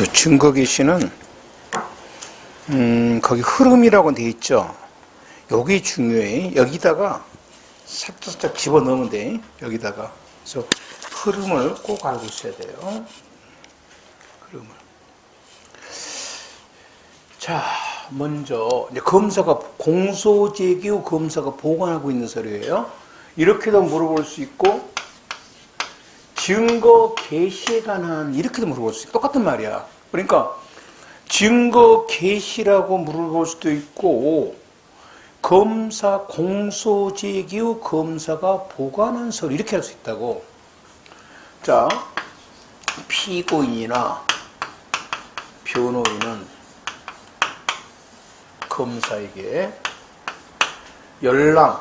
요 증거 계시는 거기 흐름이라고 돼 있죠. 여기 중요해. 여기다가 살짝 집어넣으면 돼. 여기다가. 그래서 흐름을 꼭 알고 있어야 돼요. 흐름을. 자, 먼저 이제 검사가 공소제기후 검사가 보관하고 있는 서류예요. 이렇게도 물어볼 수 있고 증거 개시에 관한 이렇게도 물어볼 수 있고 똑같은 말이야. 그러니까 증거 개시라고 물어볼 수도 있고 검사 공소제기후 검사가 보관한 서류 이렇게 할 수 있다고. 자, 피고인이나 변호인은 검사에게 열람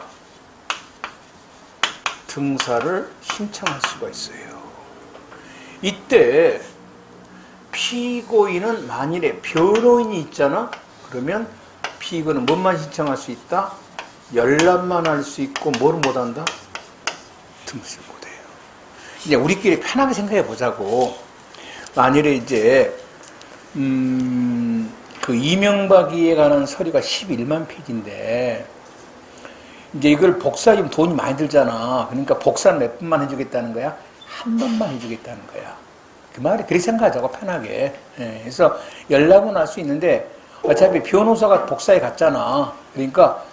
등사를 신청할 수가 있어요. 이때 피고인은 만일에 변호인이 있잖아. 그러면 피고인은 뭐만 신청할 수 있다? 열람만 할 수 있고 뭘 못한다? 등사를 못해요. 이제 우리끼리 편하게 생각해 보자고. 만일에 이제 그 이명박이에 관한 서류가 11만 페이지인데 이제 이걸 복사하면 돈이 많이 들잖아. 그러니까 복사는 몇 번만 해주겠다는 거야? 한 번만 해주겠다는 거야. 그 말이 그렇게 생각하자고 편하게. 그래서 열람은 할 수 있는데 어차피 변호사가 복사해 갔잖아. 그러니까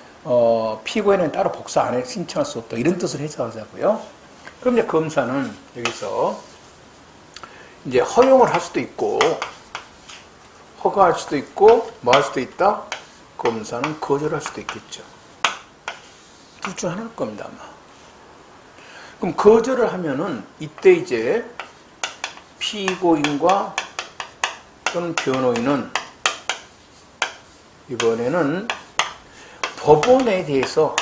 피고인은 따로 복사 안 해 신청할 수 없다. 이런 뜻을 해석하자고요. 그럼 이제 검사는 여기서 이제 허용을 할 수도 있고 허가할 수도 있고 뭐 할 수도 있다? 검사는 거절할 수도 있겠죠. 둘 중 하나일 겁니다, 아마. 그럼 거절을 하면은 이때 이제 피고인과 또는 변호인은 이번에는 법원에 대해서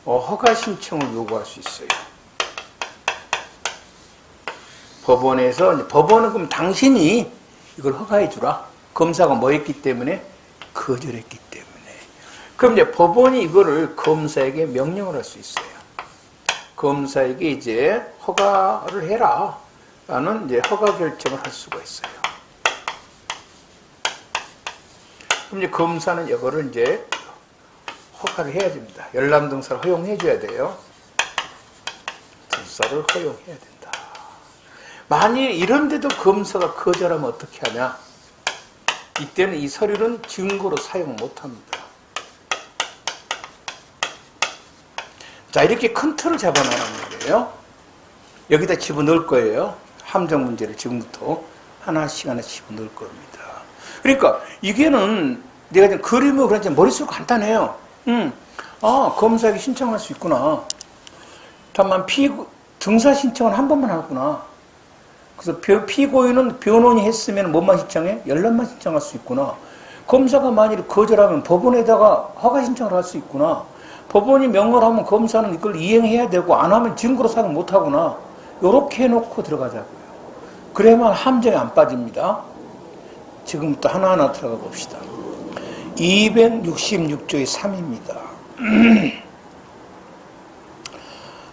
허가 신청을 요구할 수 있어요. 법원에서 법원은 그럼 당신이 이걸 허가해 주라. 검사가 뭐 했기 때문에? 거절했기 때문에. 그럼 이제 법원이 이거를 검사에게 명령을 할 수 있어요. 검사에게 이제 허가를 해라. 라는 이제 허가 결정을 할 수가 있어요. 그럼 이제 검사는 이거를 이제 허가를 해야 됩니다. 열람 등사를 허용해 줘야 돼요. 등사를 허용해야 된다. 만일 이런데도 검사가 거절하면 어떻게 하냐? 이때는 이 서류는 증거로 사용 못합니다. 자, 이렇게 큰 틀을 잡아놓는 거예요. 여기다 집어넣을 거예요. 함정 문제를 지금부터 하나씩 집어넣을 겁니다. 그러니까 이게는 내가 지금 그림을 그런지 머릿속으로 간단해요. 검사에게 신청할 수 있구나. 다만 등사 신청은 한 번만 하구나. 그래서 피고인은 변호인이 했으면 뭐만 신청해? 열람만 신청할 수 있구나. 검사가 만일 거절하면 법원에다가 허가 신청을 할 수 있구나. 법원이 명령을 하면 검사는 이걸 이행해야 되고 안 하면 증거로 사용 못 하구나. 요렇게 해놓고 들어가자고요. 그래야만 함정에 안 빠집니다. 지금부터 하나하나 들어가 봅시다. 266조의 3입니다.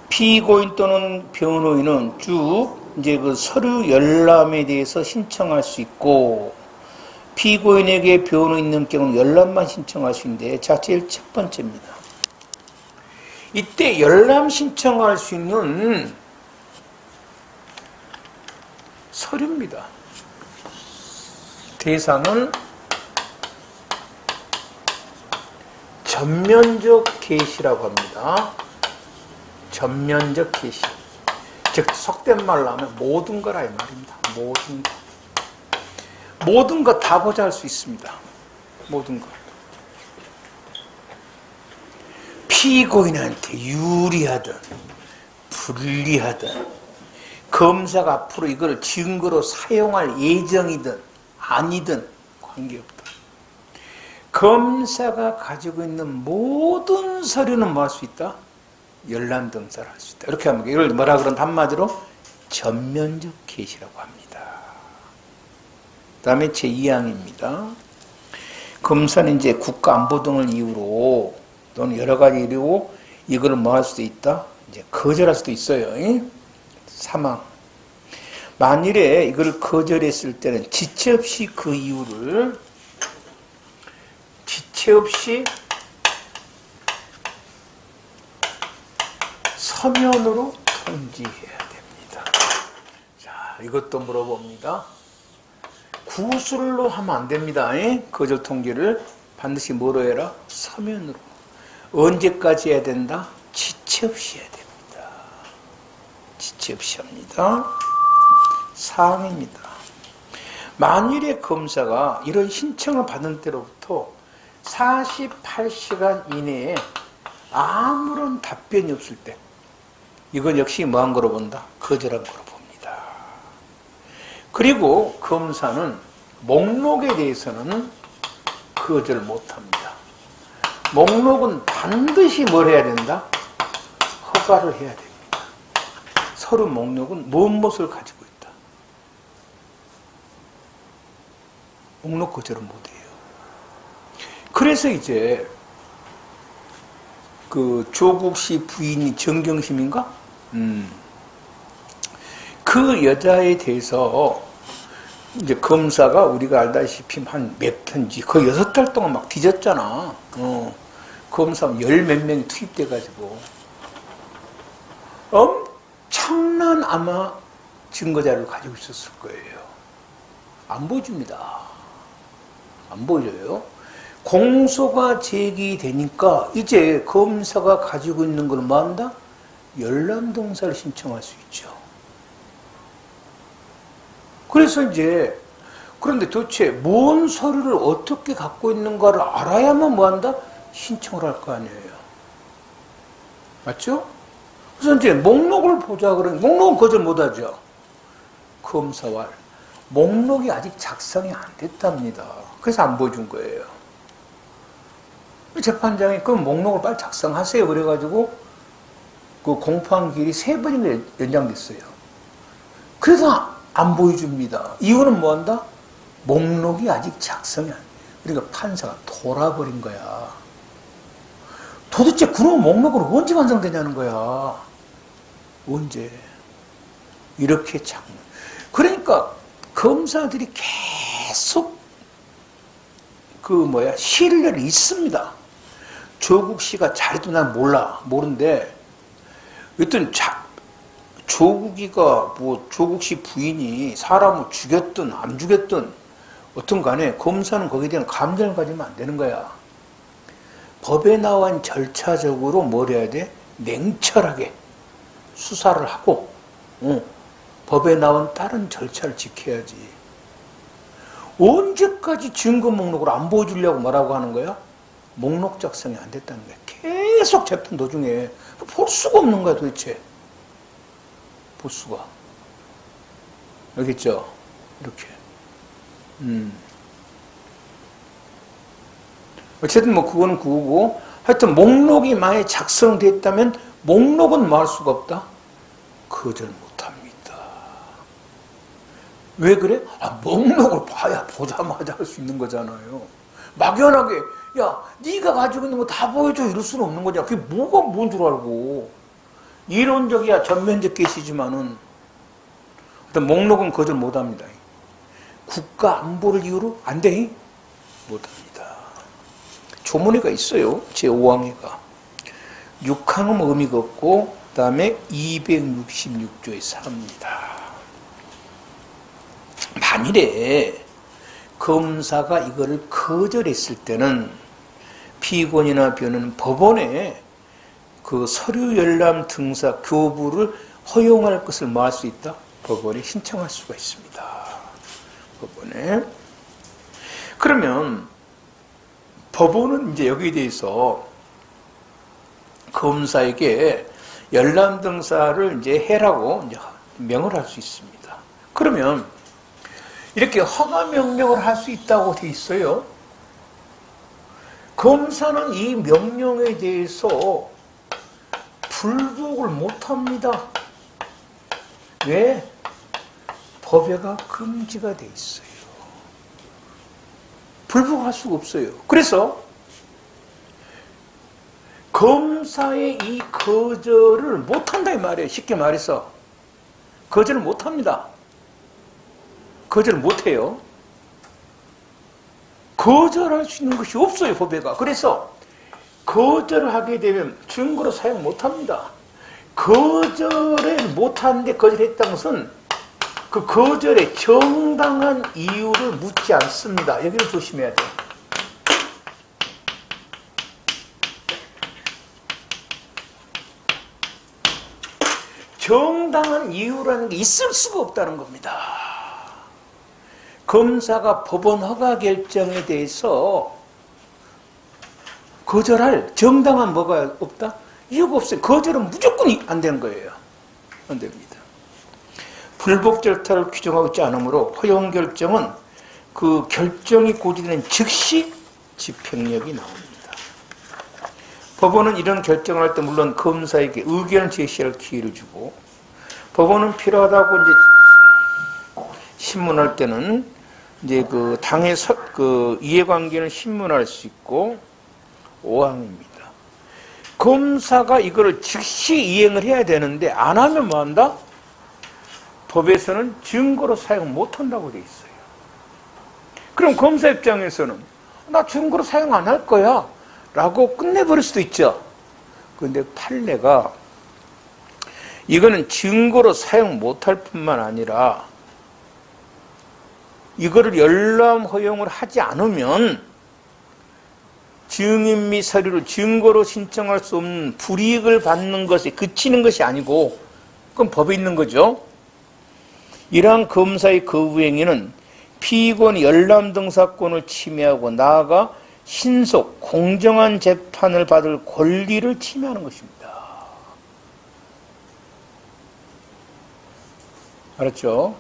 피고인 또는 변호인은 쭉 이제 그 서류 열람에 대해서 신청할 수 있고 피고인에게 변호인 있는 경우는 열람만 신청할 수 있는데 자, 제일 첫 번째입니다. 이때 열람 신청할 수 있는 서류입니다. 대상은 전면적 개시라고 합니다. 전면적 개시. 즉 속된 말로 하면 모든 거라 이 말입니다. 모든 거. 모든 거 다 보자 할 수 있습니다. 모든 거. 피고인한테 유리하든 불리하든 검사가 앞으로 이걸 증거로 사용할 예정이든 아니든 관계없다. 검사가 가지고 있는 모든 서류는 뭐 할 수 있다? 열람 등사를 할 수 있다. 이렇게 하면 이걸 뭐라 그러는 한마디로 전면적 개시라고 합니다. 그 다음에 제2항입니다. 검사는 이제 국가안보 등을 이유로 또는 여러 가지 이유로 이걸 뭐 할 수도 있다? 이제 거절할 수도 있어요. 3항. 만일에 이걸 거절했을 때는 지체 없이 그 이유를 지체 없이 서면으로 통지해야 됩니다. 자, 이것도 물어봅니다. 구술로 하면 안 됩니다. 거절 통지를 반드시 뭐로 해라? 서면으로. 언제까지 해야 된다? 지체 없이 해야 됩니다. 지체 없이 합니다. 사항입니다. 만일에 검사가 이런 신청을 받은 때로부터 48시간 이내에 아무런 답변이 없을 때 이건 역시 뭐한 거로 본다? 거절한 거로 봅니다. 그리고 검사는 목록에 대해서는 거절 못합니다. 목록은 반드시 뭘 해야 된다? 허가를 해야 됩니다. 서류 목록은 무엇을 가지고 있다? 목록 거절은 못해요. 그래서 이제 그 조국 씨 부인이 정경심인가? 그 여자에 대해서 이제 검사가 우리가 알다시피 한 몇 편지 거의 6달 동안 막 뒤졌잖아. 검사 10몇 명이 투입돼가지고 엄청난 아마 증거자료를 가지고 있었을 거예요. 안 보여줍니다. 안 보여줘요. 공소가 제기되니까 이제 검사가 가지고 있는 걸 뭐 한다? 열람동사를 신청할 수 있죠. 그래서 이제 그런데 도대체 뭔 서류를 어떻게 갖고 있는가를 알아야만 뭐 한다? 신청을 할 거 아니에요. 맞죠? 그래서 이제 목록을 보자 그러면 목록은 거절 못 하죠. 검사와 목록이 아직 작성이 안 됐답니다. 그래서 안 보여준 거예요. 재판장이 그럼 목록을 빨리 작성하세요. 그래가지고 그 공판 기일이 3번이나 연장됐어요. 그래서 안 보여줍니다. 이유는 뭐 한다? 목록이 아직 작성이 안 돼. 그러니까 판사가 돌아버린 거야. 도대체 그런 목록을 언제 완성되냐는 거야. 언제. 이렇게 장. 그러니까 검사들이 계속 신뢰를 잊습니다. 조국 씨가 잘해도 난 모르는데 여튼 조국이가 조국 씨 부인이 사람을 죽였든 안 죽였든 어떤 간에 검사는 거기에 대한 감정을 가지면 안 되는 거야. 법에 나온 절차적으로 뭘 해야 돼? 냉철하게 수사를 하고 법에 나온 다른 절차를 지켜야지. 언제까지 증거 목록을 안 보여주려고 뭐라고 하는 거야? 목록 작성이 안 됐다는 거야. 계속 재판 도중에 볼 수가 없는 거야 도대체. 볼 수가. 알겠죠? 이렇게. 어쨌든 그거는 그거고 하여튼 목록이 만약에 작성됐다면 목록은 뭐 할 수가 없다? 거절 못합니다. 왜 그래? 목록을 봐야 보자마자 할 수 있는 거잖아요. 막연하게 야 네가 가지고 있는 거 다 보여줘 이럴 수는 없는 거잖아. 그게 뭐가 뭔 줄 알고. 이론적이야 전면적 계시지만은 일단 목록은 거절 못합니다. 국가 안보를 이유로 안 돼? 못합니다. 조문회가 있어요. 제5항회가 6항은 의미가 없고 그 다음에 266조의 4입니다. 만일에 검사가 이거를 거절했을 때는 피고인이나 변호인은 법원에 그 서류 열람 등사 교부를 허용할 것을 뭐 할 수 있다? 법원에 신청할 수가 있습니다. 법원에. 그러면 법원은 이제 여기에 대해서 검사에게 열람 등사를 이제 해라고 이제 명을 할 수 있습니다. 그러면 이렇게 허가 명령을 할 수 있다고 돼 있어요. 검사는 이 명령에 대해서 불복을 못합니다. 왜? 법에가 금지가 돼 있어요. 불복할 수가 없어요. 그래서 검사의 이 거절을 못한다 이 말이에요. 쉽게 말해서 거절을 못합니다. 거절을 못해요. 거절할 수 있는 것이 없어요, 법에가. 그래서 거절을 하게 되면 증거로 사용 못합니다. 거절을 못하는데 거절했다는 것은 그 거절에 정당한 이유를 묻지 않습니다. 여기를 조심해야 돼요. 정당한 이유라는 게 있을 수가 없다는 겁니다. 검사가 법원 허가 결정에 대해서 거절할 정당한 뭐가 없다? 이유가 없어요. 거절은 무조건 안 되는 거예요. 안 됩니다. 불복 절차를 규정하고 있지 않으므로 허용 결정은 그 결정이 고지되는 즉시 집행력이 나옵니다. 법원은 이런 결정을 할 때 물론 검사에게 의견을 제시할 기회를 주고, 법원은 필요하다고 이제 신문할 때는 이제 그 당의 그 이해관계는 신문할 수 있고 5항입니다. 검사가 이거를 즉시 이행을 해야 되는데 안 하면 뭐 한다? 법에서는 증거로 사용 못 한다고 돼 있어요. 그럼 검사 입장에서는 나 증거로 사용 안 할 거야 라고 끝내버릴 수도 있죠. 그런데 판례가 이거는 증거로 사용 못할 뿐만 아니라 이거를 열람 허용을 하지 않으면 증인 및 서류를 증거로 신청할 수 없는 불이익을 받는 것에 그치는 것이 아니고, 그건 법에 있는 거죠. 이러한 검사의 거부행위는 피의권 열람 등 사건을 침해하고 나아가 신속 공정한 재판을 받을 권리를 침해하는 것입니다. 알았죠?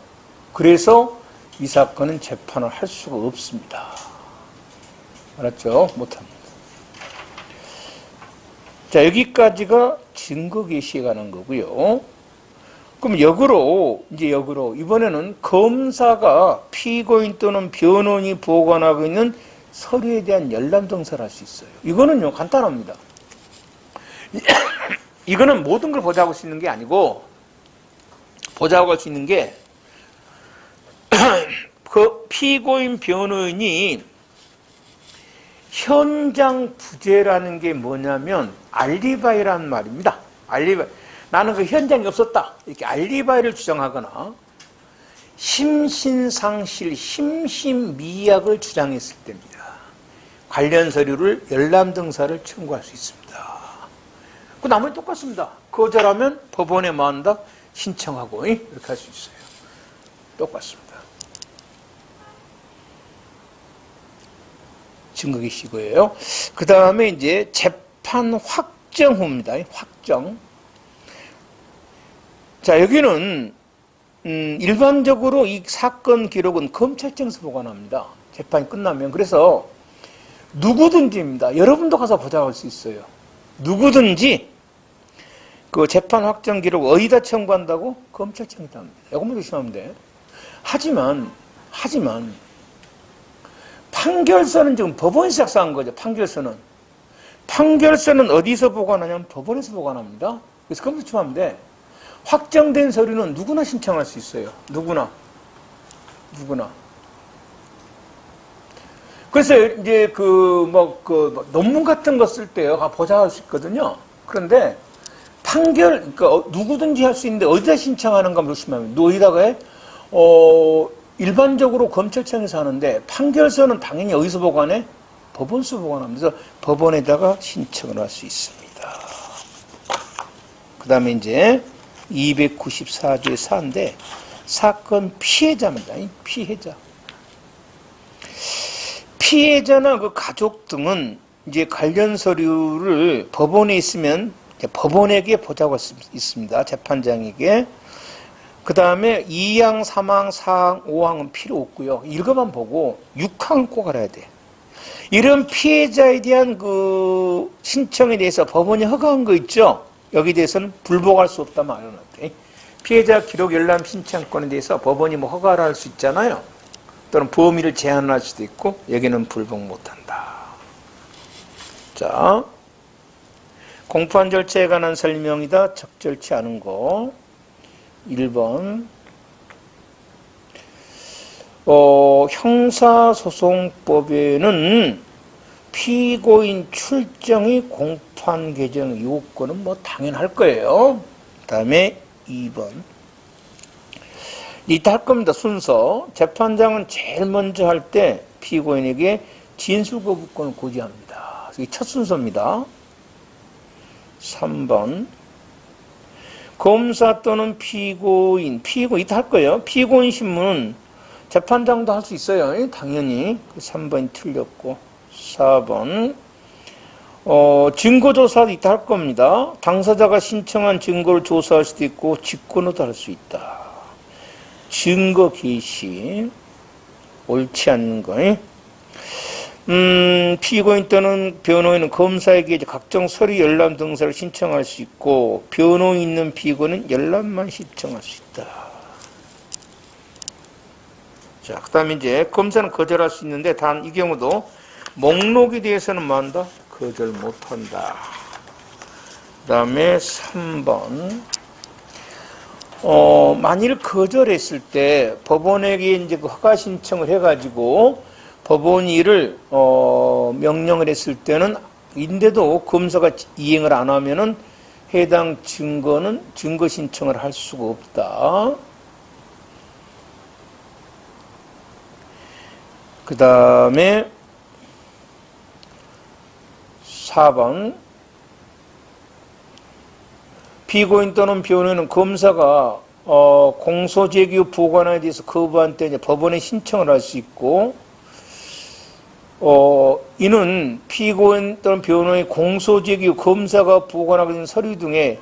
그래서 이 사건은 재판을 할 수가 없습니다. 알았죠? 못합니다. 자, 여기까지가 증거 개시에 관한 거고요. 그럼 역으로 이번에는 검사가 피고인 또는 변호인이 보관하고 있는 서류에 대한 열람 등사를 할 수 있어요. 이거는요, 간단합니다. 이거는 모든 걸 보자고 할 수 있는 게 아니고, 보자고 할 수 있는 게, 그 피고인 변호인이 현장 부재라는 게 뭐냐면 알리바이라는 말입니다. 알리바이. 나는 그 현장에 없었다. 이렇게 알리바이를 주장하거나 심신상실, 심신미약을 주장했을 때입니다. 관련 서류를 열람 등사를 청구할 수 있습니다. 그 나머지 똑같습니다. 거절하면 법원에 뭐 한다? 신청하고 이렇게 할 수 있어요. 똑같습니다. 증거기시고예요. 그 다음에 이제 재판 확정 후입니다. 확정. 자, 여기는 일반적으로 이 사건 기록은 검찰청에서 보관합니다. 재판이 끝나면. 그래서 누구든지입니다. 여러분도 가서 보자고 할 수 있어요. 누구든지 그 재판 확정 기록 어디다 청구한다고? 검찰청에다 합니다. 이것만 조심하면 돼. 하지만 판결서는 지금 법원에서 작성한 거죠. 판결서는 어디서 보관하냐면 법원에서 보관합니다. 그래서 그것만 조심하면 돼. 확정된 서류는 누구나 신청할 수 있어요. 누구나. 그래서 이제 논문 같은 거 쓸 때요, 보자 할 수 있거든요. 그런데 그러니까 누구든지 할 수 있는데 어디다 신청하는가 조심하면, 어디다가 해? 일반적으로 검찰청에서 하는데 판결서는 당연히 어디서 보관해? 법원서 보관합니다. 그래서 법원에다가 신청을 할 수 있습니다. 그 다음에 이제 294조의 4인데 사건 피해자입니다. 피해자나 그 가족 등은 이제 관련 서류를 법원에 있으면 법원에게 보자고 할 수 있습니다. 재판장에게. 그 다음에 2항, 3항, 4항, 5항은 필요 없고요. 읽어만 보고 6항은 꼭 알아야 돼. 이런 피해자에 대한 그 신청에 대해서 법원이 허가한 거 있죠? 여기에 대해서는 불복할 수 없다 말해놨대. 피해자 기록 열람 신청권에 대해서 법원이 뭐 허가를 할 수 있잖아요. 또는 범위를 제한할 수도 있고, 여기는 불복 못한다. 자, 공판 절차에 관한 설명이다. 적절치 않은 거. 1번. 형사소송법에는 피고인 출정이 공판 개정 요건은 뭐 당연할 거예요. 그 다음에 2번. 이따 할 겁니다. 순서. 재판장은 제일 먼저 할 때 피고인에게 진술거부권을 고지합니다. 이게 첫 순서입니다. 3번. 검사 또는 피고인 이따 할 거예요. 피고인 신문은 재판장도 할 수 있어요. 당연히. 3번이 틀렸고. 4번. 증거조사도 이따 할 겁니다. 당사자가 신청한 증거를 조사할 수도 있고 직권으로도 할 수 있다. 증거 개시. 옳지 않는 거. 피고인 또는 변호인은 검사에게 각종 서류 열람 등사를 신청할 수 있고 변호인 있는 피고는 열람만 신청할 수 있다. 자, 그 다음에 이제 검사는 거절할 수 있는데 단 이 경우도 목록에 대해서는 뭐 한다? 거절 못한다. 그 다음에 3번. 만일 거절했을 때 법원에게 이제 그 허가 신청을 해가지고 법원이 이를 명령을 했을 때는 인데도 검사가 이행을 안 하면은 해당 증거는 증거 신청을 할 수가 없다. 그 다음에 4번. 피고인 또는 변호인은 검사가 공소제기 후 보관에 대해서 거부한 때 이제 법원에 신청을 할 수 있고 이는 피고인 또는 변호인의 공소제기 후 검사가 보관하게 된 서류 등의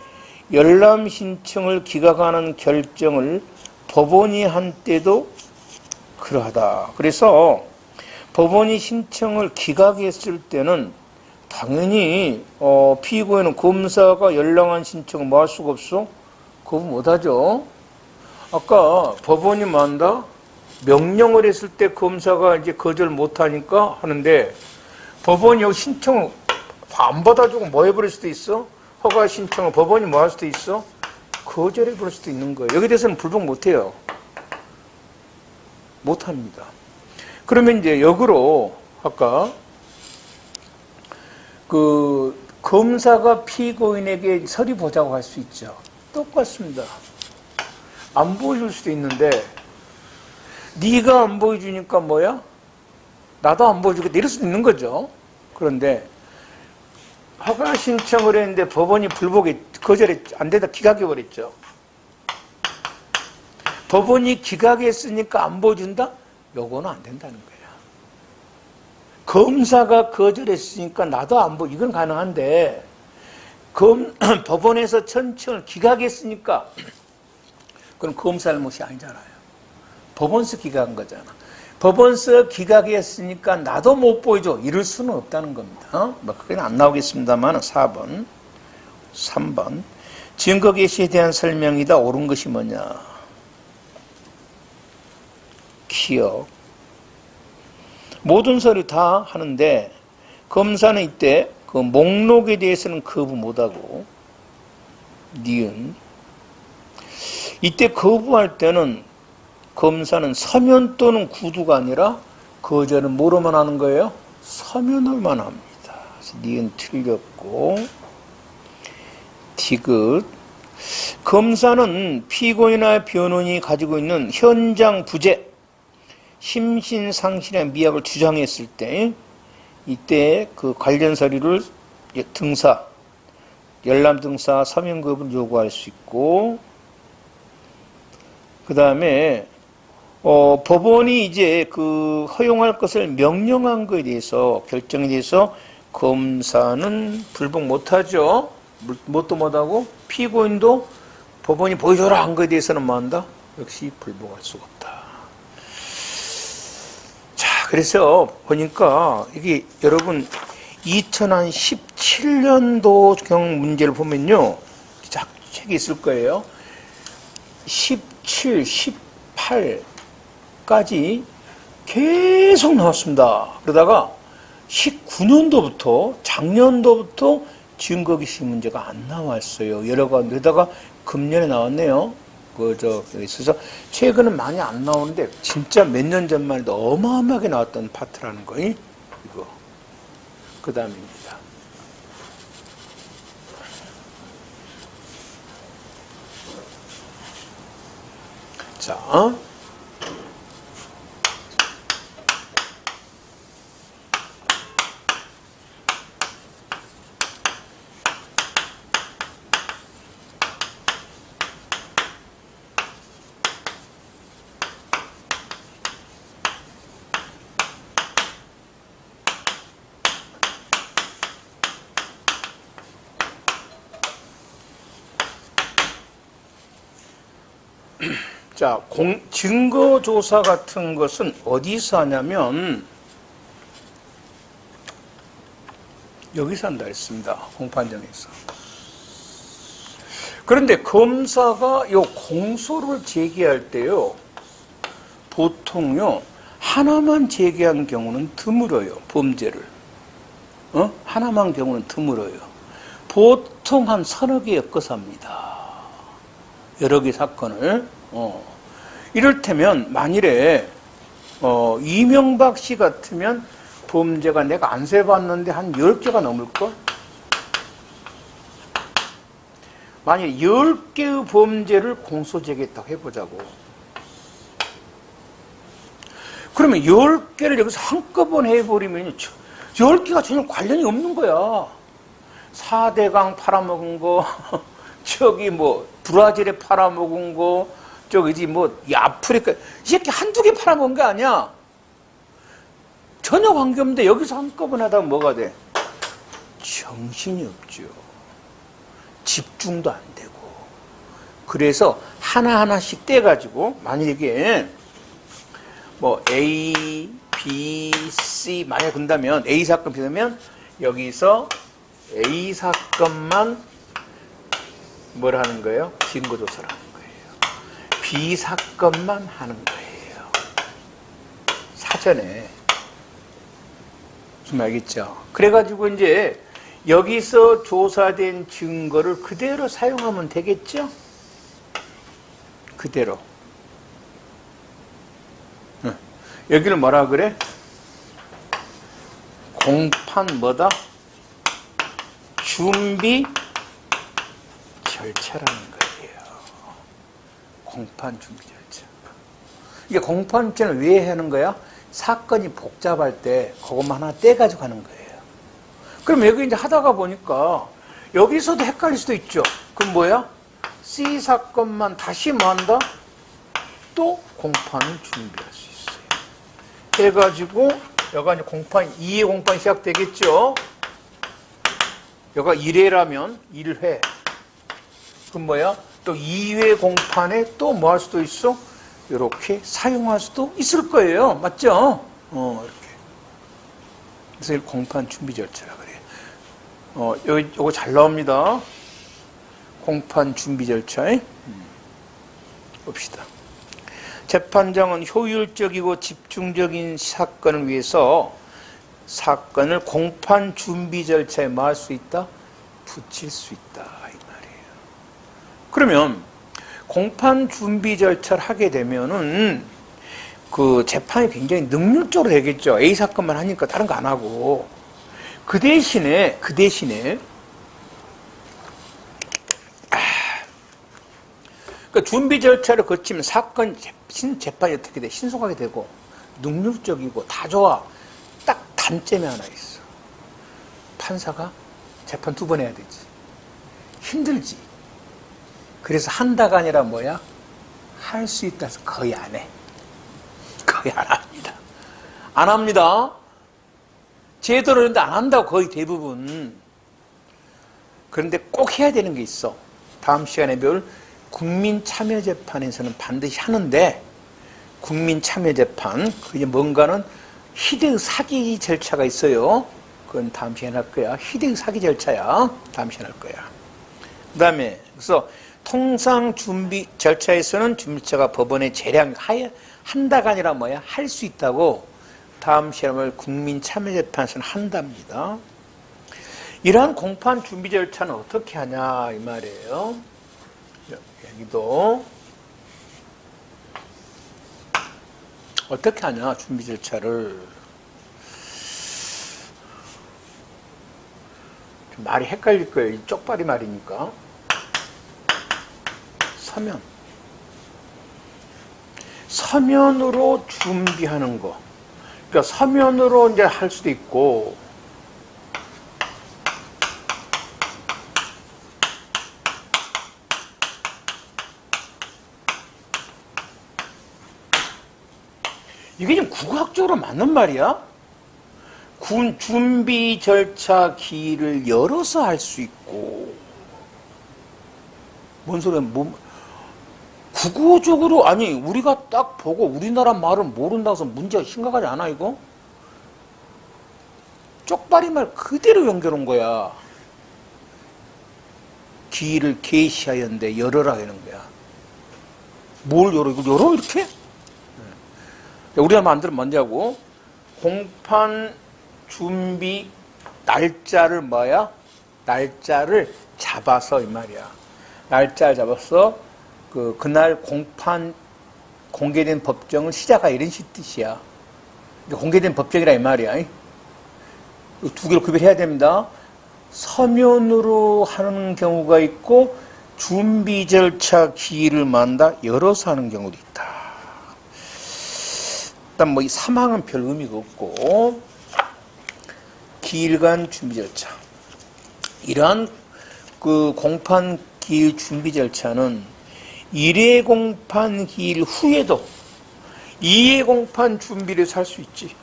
열람 신청을 기각하는 결정을 법원이 한 때도 그러하다. 그래서 법원이 신청을 기각했을 때는 당연히 피고인은 검사가 열람한 신청을 뭐 할 수가 없어? 거부 못하죠. 아까 법원이 뭐 한다? 명령을 했을 때 검사가 이제 거절 못하니까 하는데 법원이 여기 신청을 안 받아주고 뭐 해버릴 수도 있어? 허가 신청을 법원이 뭐 할 수도 있어? 거절해버릴 수도 있는 거예요. 여기에 대해서는 불복 못해요. 못합니다. 그러면 이제 역으로 아까 그 검사가 피고인에게 서류 보자고 할 수 있죠. 똑같습니다. 안 보여줄 수도 있는데 네가 안 보여주니까 뭐야? 나도 안 보여주겠다 이럴 수도 있는 거죠. 그런데 허가 신청을 했는데 법원이 불복에 거절에 안 된다 기각해버렸죠. 법원이 기각했으니까 안 보여준다? 요거는 안 된다는 거예요. 검사가 거절했으니까 나도 안 보여. 이건 가능한데 법원에서 천청을 기각했으니까 그건 검사 잘못이 아니잖아요. 법원서 기각한 거잖아. 법원서 기각했으니까 나도 못 보여줘. 이럴 수는 없다는 겁니다. 뭐 그건 안 나오겠습니다만 4번, 3번. 증거 개시에 대한 설명이다. 옳은 것이 뭐냐? 기억. 모든 서류 다 하는데 검사는 이때 그 목록에 대해서는 거부 못하고 니은. 이때 거부할 때는 검사는 서면 또는 구두가 아니라 거절은 뭐로만 하는 거예요? 서면으로만 합니다. 그래서 니은 틀렸고 디귿. 검사는 피고인이나 변호인이 가지고 있는 현장 부재, 심신상실의 미약을 주장했을 때 이때 그 관련 서류를 등사, 열람 등사, 서면 거부를 요구할 수 있고 그 다음에 법원이 이제 그 허용할 것을 명령한 것에 대해서 결정에 대해서 검사는 불복 못하죠. 뭣도 못하고 피고인도 법원이 보여줘라 한 것에 대해서는 뭐 한다? 역시 불복할 수가 없다. 자, 그래서 보니까 이게 여러분 2017년도경 문제를 보면요. 책이 있을 거예요. 17, 18까지 계속 나왔습니다. 그러다가 19년도부터 작년도부터 증거기시 문제가 안 나왔어요. 여러 가지. 그러다가 금년에 나왔네요. 있어서 최근은 많이 안 나오는데 진짜 몇 년 전만 해도 어마어마하게 나왔던 파트라는 거, 이거. 그 다음입니다. 자. 자, 증거조사 같은 것은 어디서 하냐면 여기서 한다 했습니다. 공판장에서. 그런데 검사가 이 공소를 제기할 때요, 보통요 하나만 제기한 경우는 드물어요. 범죄를 하나만 경우는 드물어요. 보통 한 서너 개 엮어서 합니다. 여러 개 사건을. 이를테면 만일에 이명박 씨 같으면 범죄가 내가 안 세봤는데 한 10개가 넘을걸? 만약에 10개의 범죄를 공소제기했다고 해보자고. 그러면 10개를 여기서 한꺼번에 해버리면 10개가 전혀 관련이 없는 거야. 4대강 팔아먹은 거, 저기 뭐 브라질에 팔아먹은 거, 저기 뭐 아프리카, 이렇게 한두 개 팔아먹은 게 아니야. 전혀 관계없는데 여기서 한꺼번에 하다 보면 뭐가 돼? 정신이 없죠. 집중도 안 되고. 그래서 하나하나씩 떼가지고 만약에 뭐 A, B, C 만약에 건다면 A 사건 비슷하면 여기서 A 사건만 뭘 하는 거예요? 증거조사를 하는 거예요. B 사건만 하는 거예요. 사전에. 무슨 말이겠죠? 그래가지고 이제 여기서 조사된 증거를 그대로 사용하면 되겠죠? 그대로. 여기를 뭐라 그래? 공판 뭐다? 준비 절차라는 거예요. 공판 준비 절차. 이게 공판 절차는 왜 하는 거야? 사건이 복잡할 때 그것만 하나 떼가지고 하는 거예요. 그럼 여기 이제 하다가 보니까 여기서도 헷갈릴 수도 있죠. 그럼 뭐야? C 사건만 다시 뭐 한다? 또 공판을 준비할 수 있어요. 해가지고 여기가 이제 공판 2회 공판이 시작되겠죠. 여기가 1회라면 1회. 그럼 뭐야? 또 2회 공판에 또 뭐 할 수도 있어? 이렇게 사용할 수도 있을 거예요. 맞죠? 이렇게. 그래서 이걸 공판 준비 절차라 그래요. 여기 요거 잘 나옵니다. 공판 준비 절차. 봅시다. 재판장은 효율적이고 집중적인 사건을 위해서 사건을 공판 준비 절차에 뭐 할 수 있다? 붙일 수 있다. 이 말이에요. 그러면 공판 준비 절차를 하게 되면은 그 재판이 굉장히 능률적으로 되겠죠. A 사건만 하니까 다른 거 안 하고. 그 대신에 그러니까 준비 절차를 거치면 사건 재판이 어떻게 돼? 신속하게 되고 능률적이고 다 좋아. 딱 단점이 하나 있어. 판사가 재판 2번 해야 되지. 힘들지. 그래서 한다가 아니라 뭐야? 할 수 있다 해서 거의 안 해. 거의 안 합니다. 안 합니다. 제대로 했는데 안 한다고 거의 대부분. 그런데 꼭 해야 되는 게 있어. 다음 시간에 배울 국민참여재판에서는 반드시 하는데, 국민참여재판, 그게 뭔가는 희대의 사기 절차가 있어요. 그건 다음 시간에 할 거야. 희대의 사기 절차야. 다음 시간에 할 거야. 그 다음에, 그래서 통상 준비 절차에서는 준비처가 법원에 한다가 아니라 뭐야? 할 수 있다고 다음 시험을 국민참여재판에서는 한답니다. 이러한 공판 준비 절차는 어떻게 하냐 이 말이에요. 여기도 어떻게 하냐, 준비 절차를. 좀 말이 헷갈릴 거예요. 이 쪽발이 말이니까. 서면으로 준비하는 거. 그러니까 서면으로 이제 할 수도 있고, 이게 좀 국어학적으로 맞는 말이야? 준비 절차 기일을 열어서 할 수 있고, 뭔 소리야? 국어적으로, 아니, 우리가 딱 보고 우리나라 말을 모른다고 해서 문제가 심각하지 않아, 이거? 쪽발이 말 그대로 연결한 거야. 기일을 계시하였는데 열어라 하는 거야. 뭘 열어? 이거 열어? 이렇게? 우리가 만들면 뭔지하고, 공판 준비 날짜를 뭐야? 날짜를 잡아서 이 말이야. 날짜를 잡아서 그날 공판 공개된 법정을 시작하 이런 뜻이야. 공개된 법정이라 이 말이야. 두 개를 구별해야 됩니다. 서면으로 하는 경우가 있고 준비 절차 기일을 만다 열어서 하는 경우도 있다. 일단 뭐 이 사망은 별 의미가 없고 기일간 준비 절차. 이러한 그 공판 기일 준비 절차는 1회 공판 기일 후에도 2회 공판 준비를 해서 할 수 있지.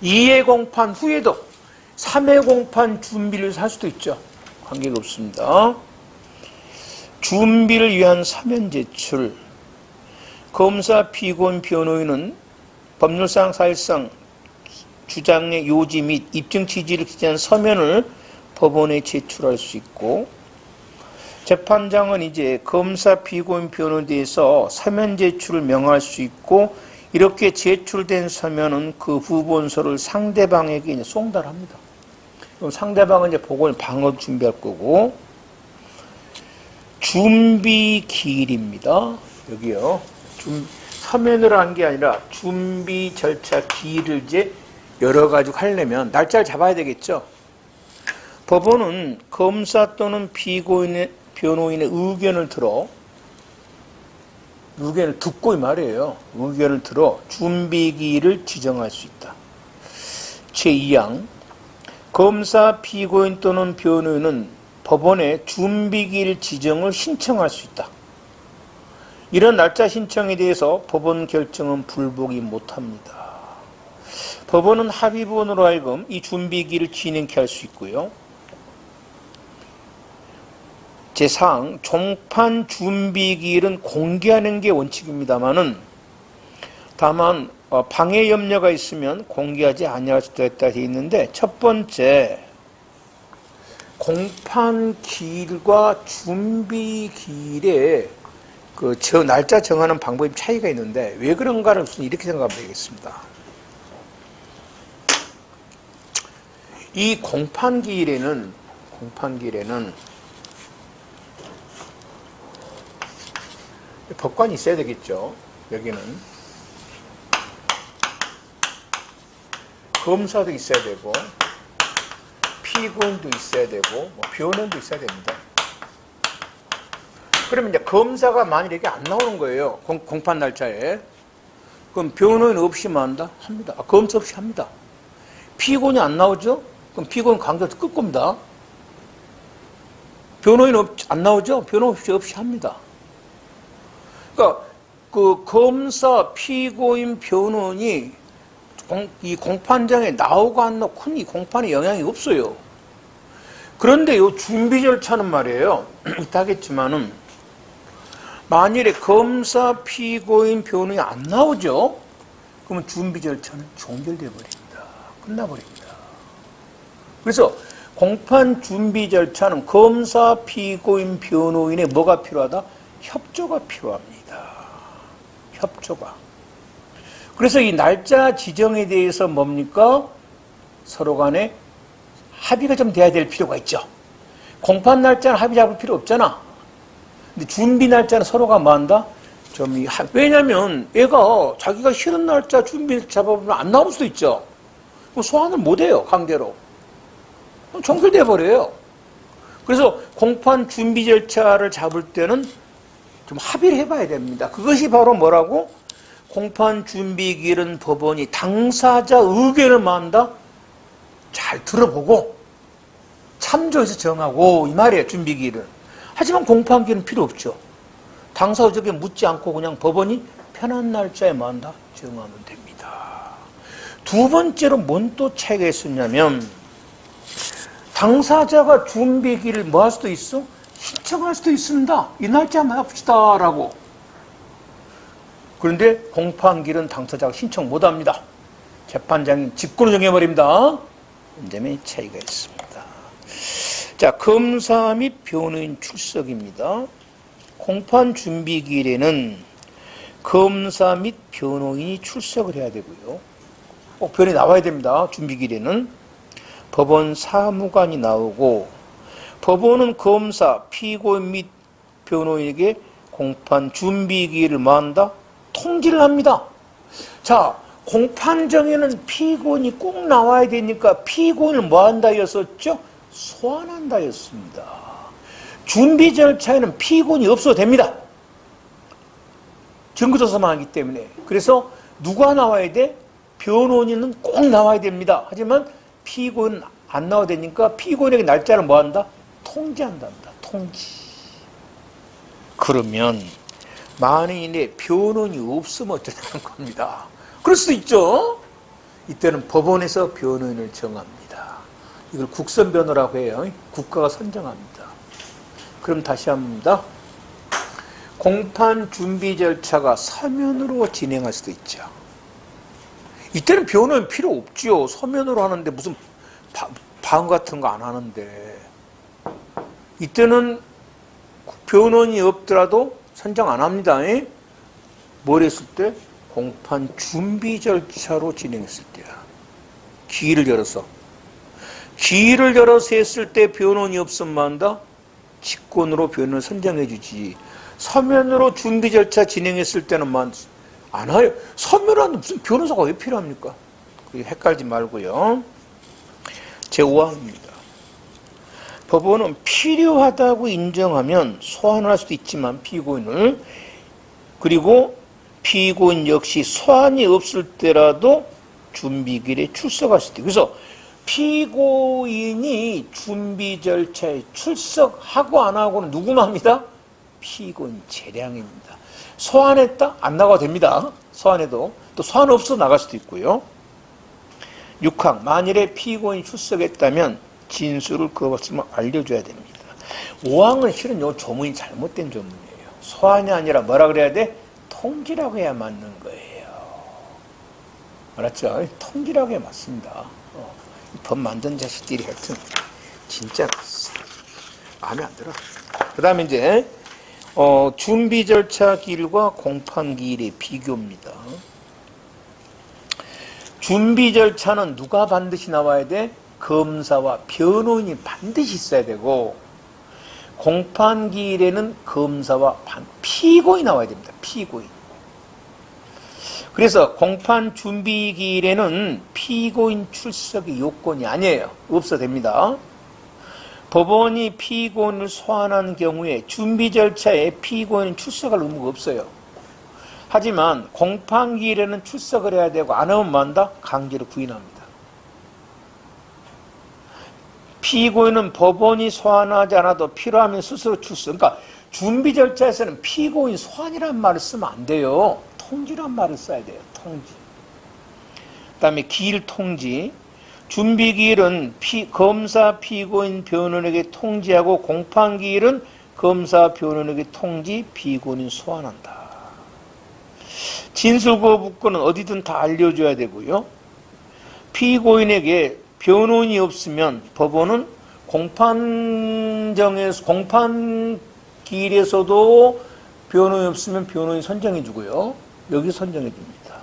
2회 공판 후에도 3회 공판 준비를 해서 할 수도 있죠. 관계가 없습니다. 준비를 위한 서면 제출. 검사, 피고인, 변호인은 법률상, 사실상 주장의 요지 및 입증 취지를 기재한 서면을 법원에 제출할 수 있고, 재판장은 이제 검사, 피고인, 변호인에 대해서 서면 제출을 명할 수 있고, 이렇게 제출된 서면은 그 후본서를 상대방에게 이제 송달합니다. 그럼 상대방은 이제 보고 방어 준비할 거고, 준비 기일입니다. 여기요. 서면으로 한 게 아니라 준비 절차 기일을 이제 열어가지고 하려면 날짜를 잡아야 되겠죠. 법원은 검사 또는 피고인의 변호인의 의견을 듣고 이 말이에요. 의견을 들어 준비기일을 지정할 수 있다. 제2항 검사, 피고인 또는 변호인은 법원에 준비기일 지정을 신청할 수 있다. 이런 날짜 신청에 대해서 법원 결정은 불복이 못합니다. 법원은 합의본으로 하여금 이 준비기일을 진행케 할 수 있고요. 제4항 종판 준비기일은 공개하는 게 원칙입니다만은 다만 방해 염려가 있으면 공개하지 아니할 수도 있다 되어 있는데, 첫 번째 공판 기일과 준비 기일에 저 날짜 정하는 방법이 차이가 있는데 왜 그런가를 이렇게 생각하면 되겠습니다. 이 공판 기일에는 법관이 있어야 되겠죠. 여기는 검사도 있어야 되고 피고인도 있어야 되고 변호인도 있어야 됩니다. 그러면 이제 검사가 만일에 안 나오는 거예요. 공판 날짜에. 그럼 변호인 없이 한다? 합니다. 검사 없이 합니다. 피고인이 안 나오죠? 그럼 피고인 관계를 끌 겁니다. 변호인 안 나오죠? 변호인 없이 합니다. 그러니까 그 검사, 피고인, 변호인이 이 공판장에 나오고 안 나오고 이 공판에 영향이 없어요. 그런데 이 준비 절차는 말이에요. 이따 하겠지만은 만일에 검사, 피고인, 변호인이 안 나오죠? 그러면 준비 절차는 종결돼 버립니다. 끝나버립니다. 그래서 공판 준비 절차는 검사, 피고인, 변호인의 뭐가 필요하다? 협조가 필요합니다. 협조가. 그래서 이 날짜 지정에 대해서 뭡니까? 서로 간에 합의가 좀 돼야 될 필요가 있죠. 공판 날짜는 합의 잡을 필요 없잖아. 근데 준비 날짜는 서로가 뭐 한다? 왜냐면 애가 자기가 싫은 날짜 준비 잡아보면 안 나올 수도 있죠. 그럼 소환을 못해요, 강제로. 종결돼 버려요. 그래서 공판 준비 절차를 잡을 때는 좀 합의를 해봐야 됩니다. 그것이 바로 뭐라고? 공판 준비 기일은 법원이 당사자 의견을 만다 잘 들어보고 참조해서 정하고 이 말이에요, 준비 기일은. 하지만 공판 기일은 필요 없죠. 당사 의견 묻지 않고 그냥 법원이 편한 날짜에 만다 정하면 됩니다. 두 번째로 뭔 또 차이가 있었냐면 당사자가 준비 기일을 뭐 할 수도 있어? 신청할 수도 있습니다. 이 날짜 한번 해봅시다 라고. 그런데 공판기일은 당사자가 신청 못합니다. 재판장이 직권을 정해버립니다. 이 점에 차이가 있습니다. 자, 검사 및 변호인 출석입니다. 공판 준비 기일에는 검사 및 변호인이 출석을 해야 되고요. 꼭 변이 나와야 됩니다. 준비 기일에는 법원 사무관이 나오고 법원은 검사, 피고인 및 변호인에게 공판 준비 기일을 뭐한다? 통지를 합니다. 자, 공판정에는 피고인이 꼭 나와야 되니까 피고인을 뭐한다 였었죠? 소환한다 였습니다. 준비 절차에는 피고인이 없어도 됩니다. 증거조사만 하기 때문에. 그래서 누가 나와야 돼? 변호인은 꼭 나와야 됩니다. 하지만 피고인은 안 나와야 되니까 피고인에게 날짜를 뭐한다? 통지한다. 통지. 그러면 만인에 변호인이 없으면 어쩌자는 겁니다. 그럴 수도 있죠. 이때는 법원에서 변호인을 정합니다. 이걸 국선변호라고 해요. 국가가 선정합니다. 그럼 다시 합니다. 공판 준비 절차가 서면으로 진행할 수도 있죠. 이때는 변호인 필요 없죠. 서면으로 하는데 무슨 방 같은 거 안 하는데. 이때는 변호인이 없더라도 선정 안 합니다. 뭘 했을 때? 공판 준비 절차로 진행했을 때야. 기일을 열어서. 기일을 열어서 했을 때 변호인이 없으면 한다? 직권으로 변호인을 선정해 주지. 서면으로 준비 절차 진행했을 때는 안 해요. 서면으로 하는데 무슨 변호사가 왜 필요합니까? 헷갈리지 말고요. 제5항입니다. 법원은 필요하다고 인정하면 소환을 할 수도 있지만 피고인을, 그리고 피고인 역시 소환이 없을 때라도 준비기일에 출석할 수 있다. 그래서 피고인이 준비 절차에 출석하고 안 하고는 누구만 합니다? 피고인 재량입니다. 소환했다? 안 나가도 됩니다. 소환해도. 또 소환 없어도 나갈 수도 있고요. 6항, 만일에 피고인이 출석했다면 진술을 그것으로 알려줘야 됩니다. 5항은 실은 요 조문이 잘못된 조문이에요. 소환이 아니라 뭐라 그래야 돼? 통지라고 해야 맞는 거예요. 알았죠? 통지라고 해야 맞습니다. 법 만든 자식들이 하여튼 진짜 마음에 안 들어. 그 다음에 이제 준비 절차 기일과 공판 기일의 비교입니다. 준비 절차는 누가 반드시 나와야 돼? 검사와 변호인이 반드시 있어야 되고, 공판 기일에는 검사와 피고인이 나와야 됩니다. 피고인. 그래서 공판 준비 기일에는 피고인 출석이 요건이 아니에요. 없어도 됩니다. 법원이 피고인을 소환한 경우에 준비 절차에 피고인 출석할 의무가 없어요. 하지만 공판 기일에는 출석을 해야 되고 안 하면 뭐한다? 강제로 부인합니다. 피고인은 법원이 소환하지 않아도 필요하면 스스로 출석. 그러니까 준비 절차에서는 피고인 소환이라는 말을 쓰면 안 돼요. 통지란 말을 써야 돼요. 통지. 그 다음에 기일 통지. 준비 기일은 검사, 피고인, 변호인에게 통지하고, 공판 기일은 검사, 변호인에게 통지, 피고인 소환한다. 진술 거부권은 어디든 다 알려줘야 되고요. 피고인에게 변호인이 없으면 법원은 공판 기일에서도 변호인이 없으면 변호인 선정해 주고요. 여기 선정해 줍니다.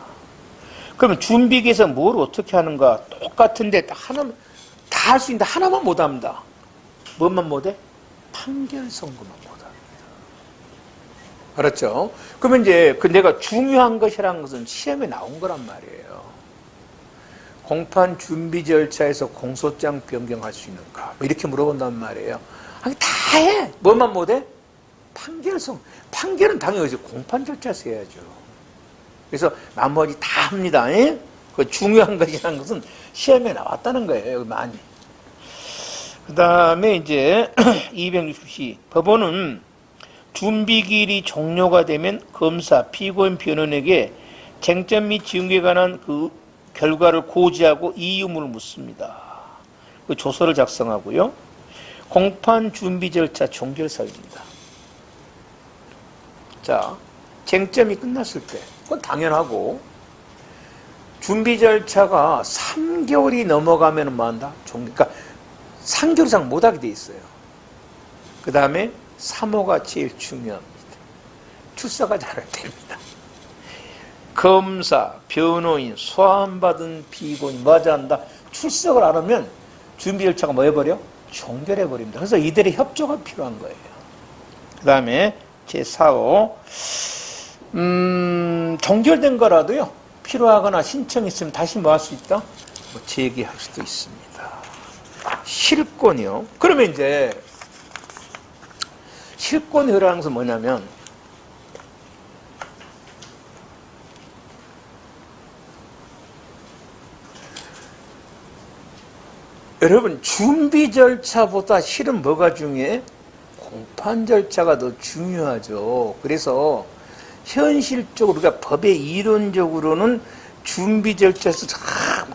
그러면 준비기에서 뭘 어떻게 하는가? 똑같은데 하나만 다 할 수 있는데 하나만 못 합니다. 뭐만 못해? 판결 선고만 못 합니다. 알았죠? 그러면 이제 그 내가 중요한 것이라는 것은 시험에 나온 거란 말이에요. 공판 준비 절차에서 공소장 변경할 수 있는가? 뭐 이렇게 물어본단 말이에요. 아니, 다 해! 뭐만 못해? 판결성. 판결은 당연히 공판 절차에서 해야죠. 그래서 나머지 다 합니다. 예? 그 중요한 것이라는 것은 시험에 나왔다는 거예요. 많이. 그 다음에 이제 260시 법원은 준비기일이 종료가 되면 검사, 피고인, 변호인에게 쟁점 및 증거에 관한 그 결과를 고지하고 이유문을 묻습니다. 그 조서를 작성하고요. 공판 준비 절차 종결사유입니다. 자, 쟁점이 끝났을 때, 그건 당연하고, 준비 절차가 3개월이 넘어가면 뭐 한다? 그러니까 3개월 이상 못하게 돼 있어요. 그 다음에 3호가 제일 중요합니다. 출석하지 않을 때입니다. 검사, 변호인, 소환받은 피고인, 뭐 하자 한다? 출석을 안 하면 준비 절차가 뭐 해버려? 종결해버립니다. 그래서 이들의 협조가 필요한 거예요. 그 다음에 제4호, 종결된 거라도요, 필요하거나 신청이 있으면 다시 뭐 할 수 있다? 뭐 제기할 수도 있습니다. 실권이요. 그러면 이제, 실권이라는 것은 뭐냐면, 여러분, 준비 절차보다 실은 뭐가 중요해? 공판 절차가 더 중요하죠. 그래서 현실적으로 우리가 법의 이론적으로는 준비 절차에서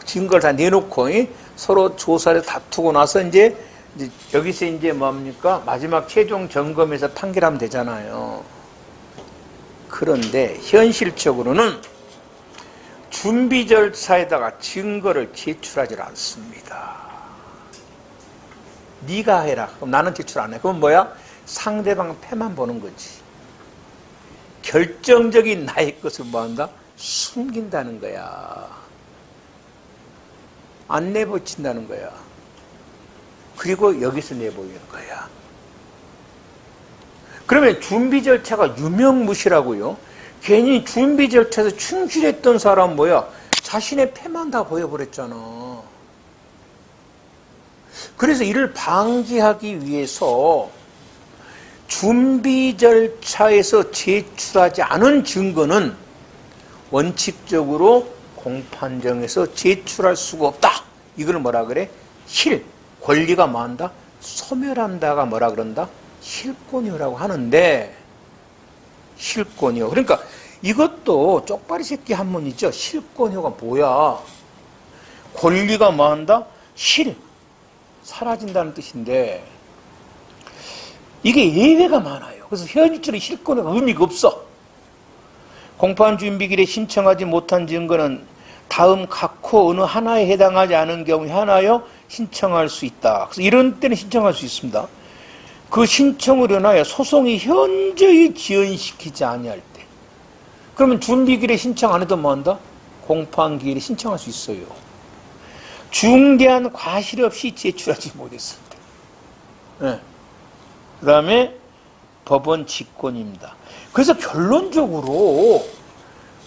증거를 다 내놓고 서로 조사를 다투고 나서 이제 여기서 이제 뭡니까? 마지막 최종 점검에서 판결하면 되잖아요. 그런데 현실적으로는 준비 절차에다가 증거를 제출하지 않습니다. 네가 해라. 그럼 나는 제출 안 해. 그럼 뭐야? 상대방 패만 보는 거지. 결정적인 나의 것을 뭐한다? 숨긴다는 거야. 안 내보친다는 거야. 그리고 여기서 내보이는 거야. 그러면 준비 절차가 유명무실하고요. 괜히 준비 절차에서 충실했던 사람 뭐야? 자신의 패만 다 보여버렸잖아. 그래서 이를 방지하기 위해서 준비 절차에서 제출하지 않은 증거는 원칙적으로 공판정에서 제출할 수가 없다. 이걸 뭐라 그래? 실, 권리가 뭐한다? 소멸한다가 뭐라 그런다? 실권이라고 하는데, 실권이요. 그러니까 이것도 쪽발이 새끼 한문이죠. 실권이가 뭐야? 권리가 뭐한다? 실, 사라진다는 뜻인데, 이게 예외가 많아요. 그래서 현실적으로 실권은 의미가 없어. 공판 준비기일에 신청하지 못한 증거는 다음 각호 어느 하나에 해당하지 않은 경우에 하나여 신청할 수 있다. 그래서 이런 때는 신청할 수 있습니다. 그 신청을 인하여 소송이 현저히 지연시키지 아니할 때. 그러면 준비기일에 신청 안 해도 뭐한다? 공판기일에 신청할 수 있어요. 중대한 과실 없이 제출하지 못했을 때. 네. 그 다음에 법원 직권입니다. 그래서 결론적으로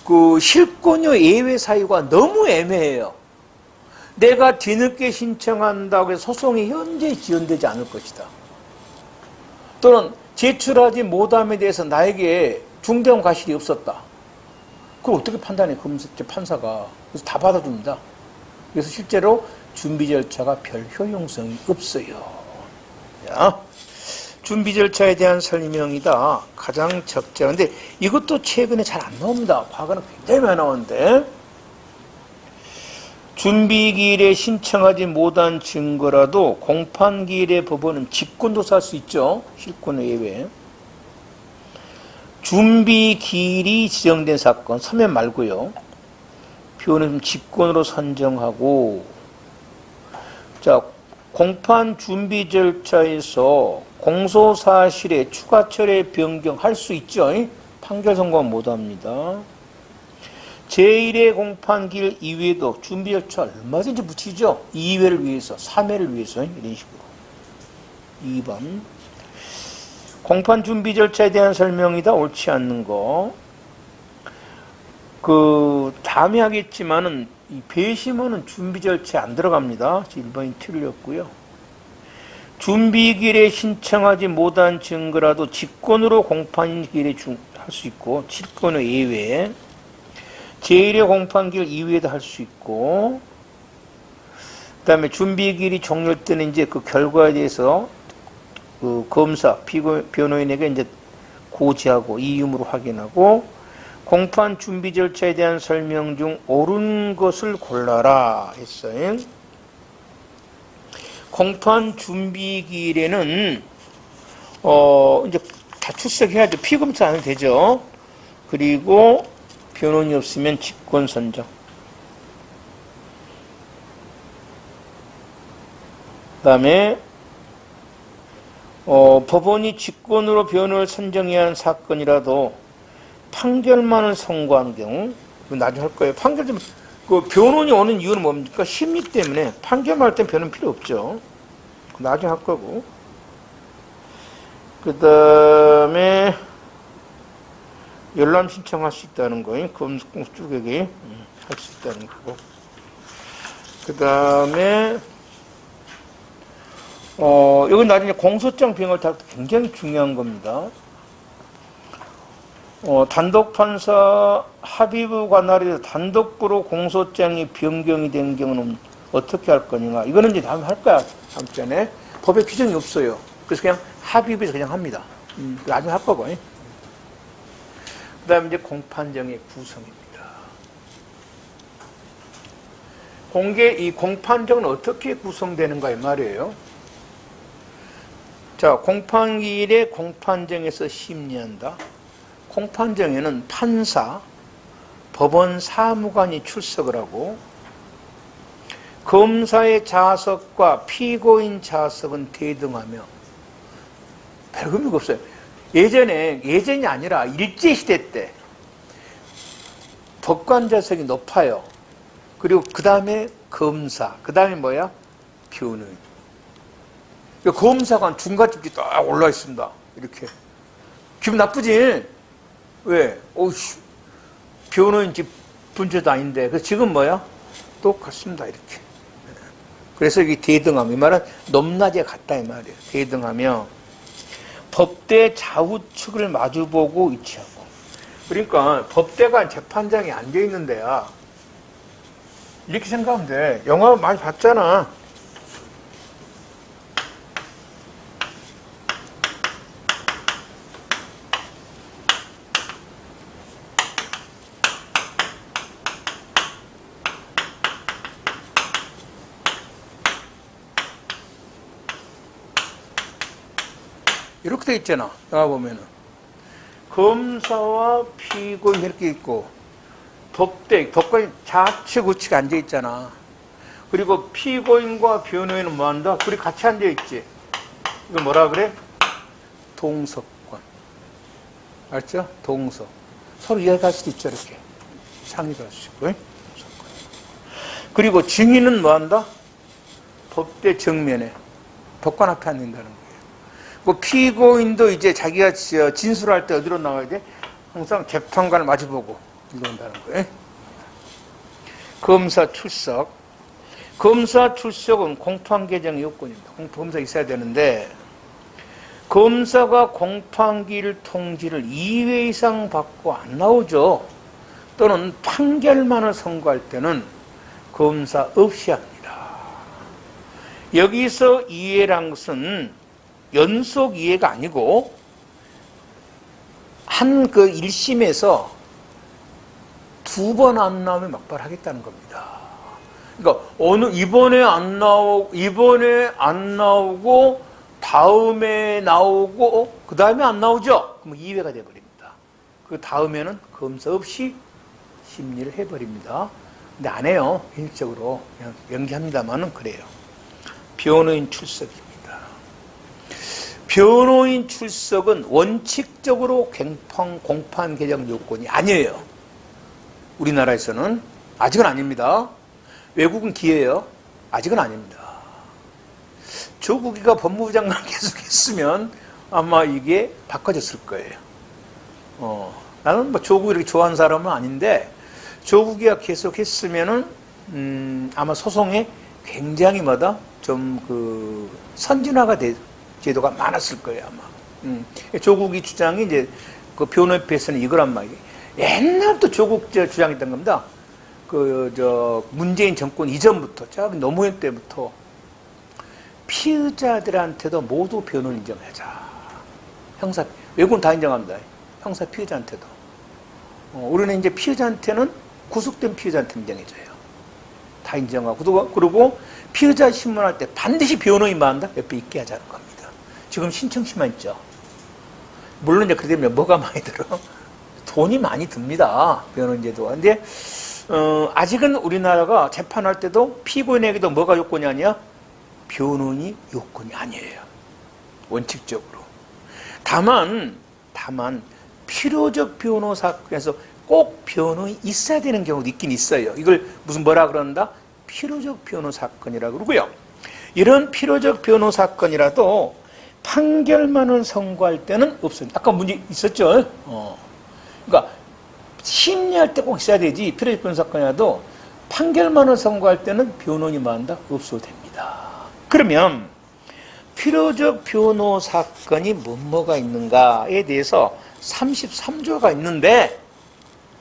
그 실권료 예외 사유가 너무 애매해요. 내가 뒤늦게 신청한다고 해서 소송이 현재 지연되지 않을 것이다. 또는 제출하지 못함에 대해서 나에게 중대한 과실이 없었다. 그걸 어떻게 판단해? 판사가. 그래서 다 받아줍니다. 그래서 실제로 준비 절차가 별 효용성이 없어요. 자, 준비 절차에 대한 설명이다. 가장 적절한데 이것도 최근에 잘 안 나옵니다. 과거는 굉장히 많이 나오는데 준비기일에 신청하지 못한 증거라도 공판기일의 법원은 직권도 살 수 있죠. 실권 예외. 준비기일이 지정된 사건, 서면 말고요. 표현은 직권으로 선정하고, 자, 공판 준비 절차에서 공소사실에 추가 철회 변경할 수 있죠. 판결 선고는 못합니다. 제1회 공판기일 이외에도 준비 절차 얼마든지 붙이죠. 2회를 위해서, 3회를 위해서 이런 식으로. 2번 공판 준비 절차에 대한 설명이다. 옳지 않는 거. 그 다음에 하겠지만은 이 배심원은 준비 절차에 안 들어갑니다. 1번이 틀렸고요. 준비길에 신청하지 못한 증거라도 직권으로 공판길에 할 수 있고, 직권의 예외, 제1의 공판길 이후에도 할 수 있고, 그 다음에 준비길이 종료할 때는 이제 그 결과에 대해서 그 검사, 변호인에게 이제 고지하고 이유로 확인하고, 공판 준비 절차에 대한 설명 중 옳은 것을 골라라 했어요. 공판 준비길에는 이제 다 출석해야죠. 피검사 안 해도 되죠. 그리고 변호인이 없으면 직권 선정. 그다음에 법원이 직권으로 변호를 선정해야 하는 사건이라도 판결만을 선고한 경우, 나중에 할 거예요. 판결 좀, 그 변론이 오는 이유는 뭡니까? 심리 때문에. 판결만 할 땐 변론 필요 없죠. 나중에 할 거고. 그 다음에, 열람 신청할 수 있다는 거예요. 검수쪽에게 할 수 있다는 거고. 그 다음에, 이건 나중에 공소장 변경을 다 굉장히 중요한 겁니다. 단독 판사 합의부 관할에서 단독으로 공소장이 변경이 된 경우는 어떻게 할 거냐. 이거는 이제 다음에 할 거야. 다음 전에. 법에 규정이 없어요. 그래서 그냥 합의부에서 그냥 합니다. 나중에 할 거고. 그 다음에 이제 공판정의 구성입니다. 이 공판정은 어떻게 구성되는가 이 말이에요. 자, 공판기일에 공판정에서 심리한다. 공판정에는 판사, 법원 사무관이 출석을 하고 검사의 자석과 피고인 자석은 대등하며 별 의미가 없어요. 예전이 아니라 일제시대 때 법관 자석이 높아요. 그리고 그 다음에 검사, 그 다음에 뭐야? 변호인. 검사관 중간쯤 딱 올라와 있습니다. 이렇게. 기분 나쁘지? 왜? 오씨, 변호인 집 분조도 아닌데. 그래서 지금 뭐야? 똑같습니다. 이렇게. 그래서 이게 대등함. 이 말은 높낮이가 같다. 이 말이에요. 대등하며 법대 좌우측을 마주보고 위치하고. 그러니까 법대가 재판장이 앉아있는 데야. 이렇게 생각하면 돼. 영화 많이 봤잖아. 이렇게 돼 있잖아. 영화 보면은. 검사와 피고인 이렇게 있고, 법관이 좌측 우측 앉아 있잖아. 그리고 피고인과 변호인은 뭐 한다? 둘이 같이 앉아 있지. 이거 뭐라 그래? 동석권. 알죠? 동석. 서로 이해할 수도 있죠. 이렇게. 상의도 할 수 있고. 그리고 증인은 뭐 한다? 법대 정면에. 법관 앞에 앉는다는 거예요. 뭐 피고인도 이제 자기가 진술할 때 어디로 나와야 돼? 항상 재판관을 마주보고 이런다는 거예요. 검사 출석. 검사 출석은 공판 개정 요건입니다. 검사 있어야 되는데 검사가 공판기일 통지를 2회 이상 받고 안 나오죠. 또는 판결만을 선고할 때는 검사 없이 합니다. 여기서 2회란 것은 연속 이해가 아니고 한 그 1심에서 2번 안 나오면 막발하겠다는 겁니다. 그러니까 이번에 안 나오고 다음에 나오고 그 다음에 안 나오죠. 그럼 2회가 돼버립니다. 그 다음에는 검사 없이 심리를 해버립니다. 근데 안 해요. 일적으로 그냥 연기합니다만은 그래요. 변호인 출석입니다. 변호인 출석은 원칙적으로 공판 개정 요건이 아니에요. 우리나라에서는 아직은 아닙니다. 외국은 기회예요. 아직은 아닙니다. 조국이가 법무부 장관 계속 했으면 아마 이게 바꿔졌을 거예요. 나는 뭐 조국 이렇게 좋아하는 사람은 아닌데 조국이가 계속 했으면은 아마 소송에 굉장히 좀 그 선진화가 제도가 많았을 거예요 아마. 조국이 주장이 이제 그 변호협회에서는 이거란 말이에요. 옛날부터 조국 주장했던 겁니다. 문재인 정권 이전부터, 저 노무현 때부터 피의자들한테도 모두 변호를 인정하자. 외국은 다 인정합니다. 형사 피의자한테도. 우리는 이제 피의자한테는 구속된 피의자한테 인정해줘요. 다 인정하고. 그리고 피의자 신문할 때 반드시 변호인 만다 옆에 있게 하자는 겁니다. 지금 신청시만 있죠. 물론 이제 그러게 되면 뭐가 많이 들어? 돈이 많이 듭니다. 변호인제도가. 근데 아직은 우리나라가 재판할 때도 피고인에게도 뭐가 요건이 아니야? 변호인이 요건이 아니에요. 원칙적으로. 다만 필요적 변호 사건에서 꼭 변호인이 있어야 되는 경우도 있긴 있어요. 이걸 무슨 뭐라 그런다? 필요적 변호 사건이라고 그러고요. 이런 필요적 변호 사건이라도 판결만을 선고할 때는 없습니다. 아까 문제 있었죠? 그러니까 심리할 때 꼭 있어야 되지. 필요적 변호 사건이라도 판결만을 선고할 때는 변호인이 만다? 없어도 됩니다. 그러면 필요적 변호 사건이 뭐가 있는가에 대해서 33조가 있는데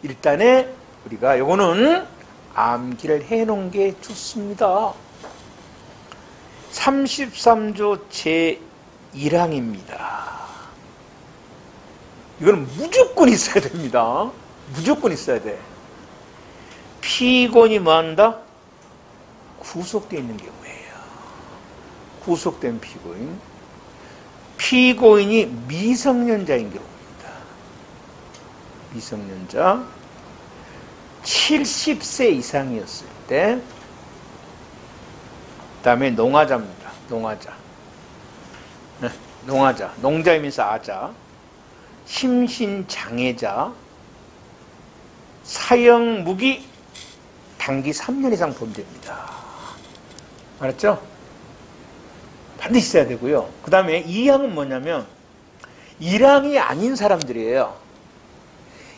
일단에 우리가 요거는 암기를 해놓은 게 좋습니다. 33조 제1항입니다. 이거는 무조건 있어야 됩니다. 무조건 있어야 돼. 피고인이 뭐한다? 구속되어 있는 경우예요. 구속된 피고인. 피고인이 미성년자인 경우입니다. 미성년자. 70세 이상이었을 때. 그 다음에 농아자입니다. 농아자. 네, 농아자. 농자이면서 아자. 심신장애자. 사형 무기 단기 3년 이상 범죄입니다. 알았죠? 반드시 있어야 되고요. 그 다음에 2항은 뭐냐면 1항이 아닌 사람들이에요.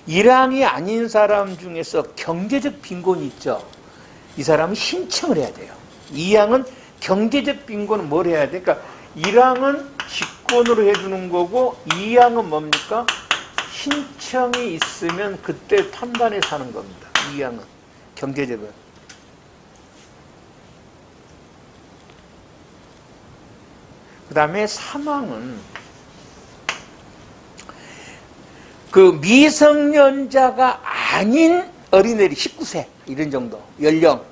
1항이 아닌 사람 중에서 경제적 빈곤이 있죠. 이 사람은 신청을 해야 돼요. 2항은 경제적 빈곤은 뭘 해야 돼? 그러니까 1항은 직권으로 해주는 거고 2항은 뭡니까? 신청이 있으면 그때 판단해서 하는 겁니다. 2항은 경제적은. 그 다음에 3항은 그 미성년자가 아닌 어린애들이 19세 이런 정도 연령.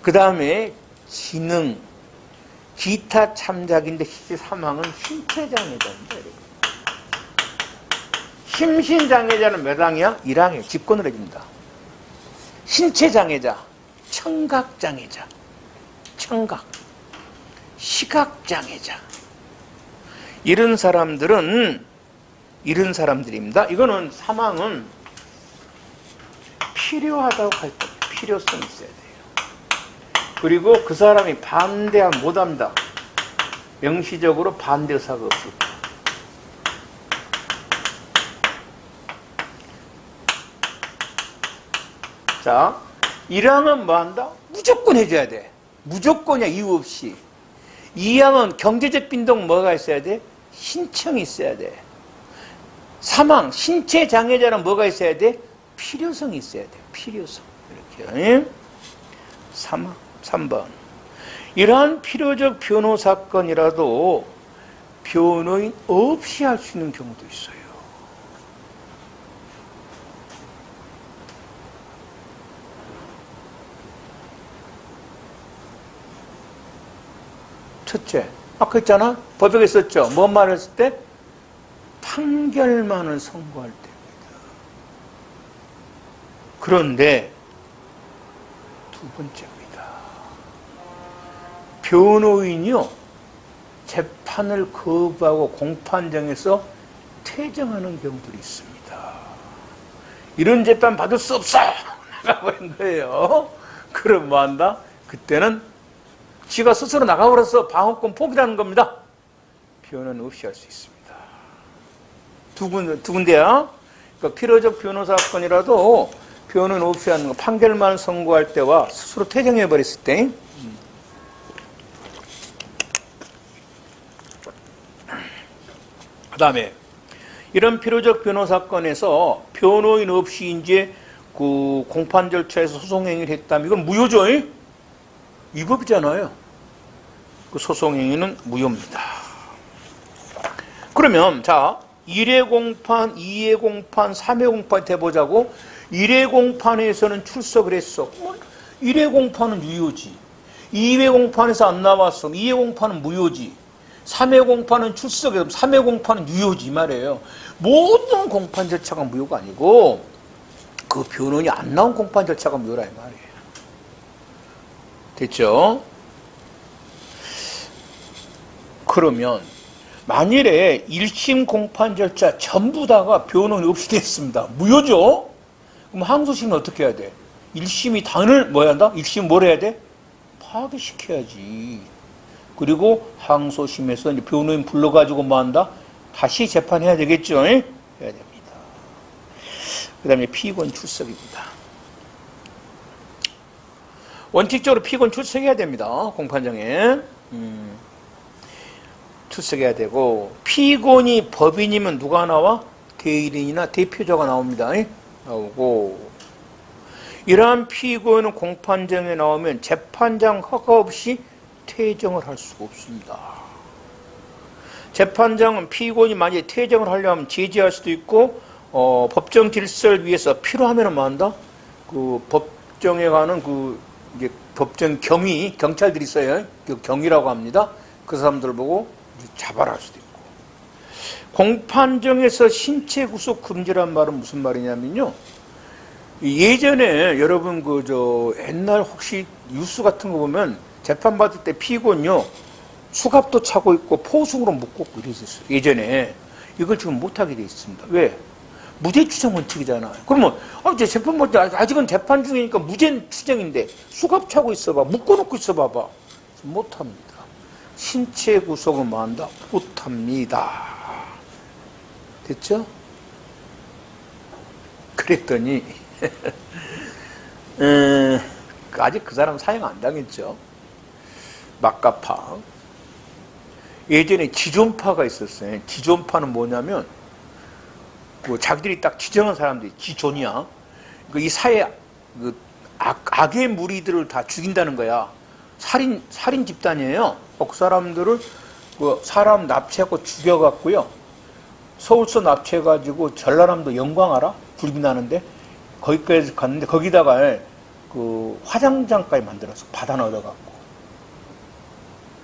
그 다음에 지능, 기타 참작인데 3항은 신체장애자입니다. 심신장애자는 몇 항이야? 1항이에요. 직권을 해줍니다. 신체장애자, 청각장애자, 청각, 시각장애자. 이런 사람들입니다. 이거는 3항은 필요하다고 할 때 필요성이 있어야 돼요. 그리고 그 사람이 반대하면 못합니다. 명시적으로 반대 의사가 없을 거예요. 자, 1항은 뭐 한다? 무조건 해줘야 돼. 무조건이야, 이유 없이. 2항은 경제적 빈동 뭐가 있어야 돼? 신청이 있어야 돼. 3항, 신체장애자는 뭐가 있어야 돼? 필요성이 있어야 돼. 필요성. 이렇게. 3번. 이러한 필요적 변호 사건이라도 변호인 없이 할 수 있는 경우도 있어요. 첫째, 아까 했잖아? 법역에 썼죠? 뭔 말을 했을 때? 판결만을 선고할 때입니다. 그런데 두 번째입니다. 변호인이요, 재판을 거부하고 공판장에서 퇴정하는 경우들이 있습니다. 이런 재판 받을 수 없어! 나가버린 거예요. 그럼 뭐 한다? 그때는 지가 스스로 나가버려서 방어권 포기라는 겁니다. 변호는 없이 할 수 있습니다. 두 군데야. 그러니까 필요적 변호 사건이라도 변호는 없이 하는 거, 판결만 선고할 때와 스스로 퇴정해버렸을 때. 그 다음에 이런 필요적 변호 사건에서 변호인 없이 이제 그 공판 절차에서 소송행위를 했다면 이건 무효죠. 위법이잖아요. 그 소송행위는 무효입니다. 그러면 자 1회 공판, 2회 공판, 3회 공판 해보자고. 1회 공판에서는 출석을 했어. 1회 공판은 유효지. 2회 공판에서 안 나왔어. 2회 공판은 무효지. 3회 공판은 출석해서 3회 공판은 유효지 이 말이에요. 모든 공판 절차가 무효가 아니고 그 변론이 안 나온 공판 절차가 무효라 이 말이에요. 됐죠? 그러면 만일에 1심 공판 절차 전부 다가 변론이 없이 됐습니다. 무효죠? 그럼 항소심은 어떻게 해야 돼? 1심이 단을 뭐 한다? 1심 뭘 해야 돼? 파기시켜야지. 그리고 항소심에서 이제 변호인 불러가지고 뭐 한다? 다시 재판해야 되겠죠? 해야 됩니다. 그 다음에 피고인 출석입니다. 원칙적으로 피고인 출석해야 됩니다. 공판장에. 출석해야 되고, 피고인이 법인이면 누가 나와? 대리인이나 대표자가 나옵니다. 나오고, 이러한 피고인은 공판장에 나오면 재판장 허가 없이 퇴정을 할 수가 없습니다. 재판장은 피고인이 만약에 퇴정을 하려면 제지할 수도 있고, 법정 질서를 위해서 필요하면 뭐 한다? 그 법정에 가는 그 이제 법정 경위, 경찰들이 있어요. 그 경위라고 합니다. 그 사람들 보고 자발할 수도 있고. 공판정에서 신체 구속 금지란 말은 무슨 말이냐면요. 예전에 여러분 옛날 혹시 뉴스 같은 거 보면 재판받을 때 피고는요 수갑도 차고 있고 포승으로 묶고 이랬었어요. 예전에. 이걸 지금 못하게 돼 있습니다. 왜? 무죄 추정 원칙이잖아요. 그러면 이제 재판 받을 때 아직은 재판 중이니까 무죄 추정인데 수갑 차고 있어봐. 묶어놓고 있어봐봐. 못합니다. 신체 구속은 뭐 한다? 못합니다. 됐죠? 그랬더니 아직 그 사람 사형 안 당했죠. 막가파. 예전에 지존파가 있었어요. 지존파는 뭐냐면 자기들이 딱 지정한 사람들이 지존이야. 이 사회 악의 무리들을 다 죽인다는 거야. 살인 집단이에요. 그 사람들을 사람 납치하고 죽여갖고요. 서울서 납치해가지고 전라남도 영광 알아? 불이 나는데 거기까지 갔는데 거기다가 그 화장장까지 만들어서 받아 넣어갖고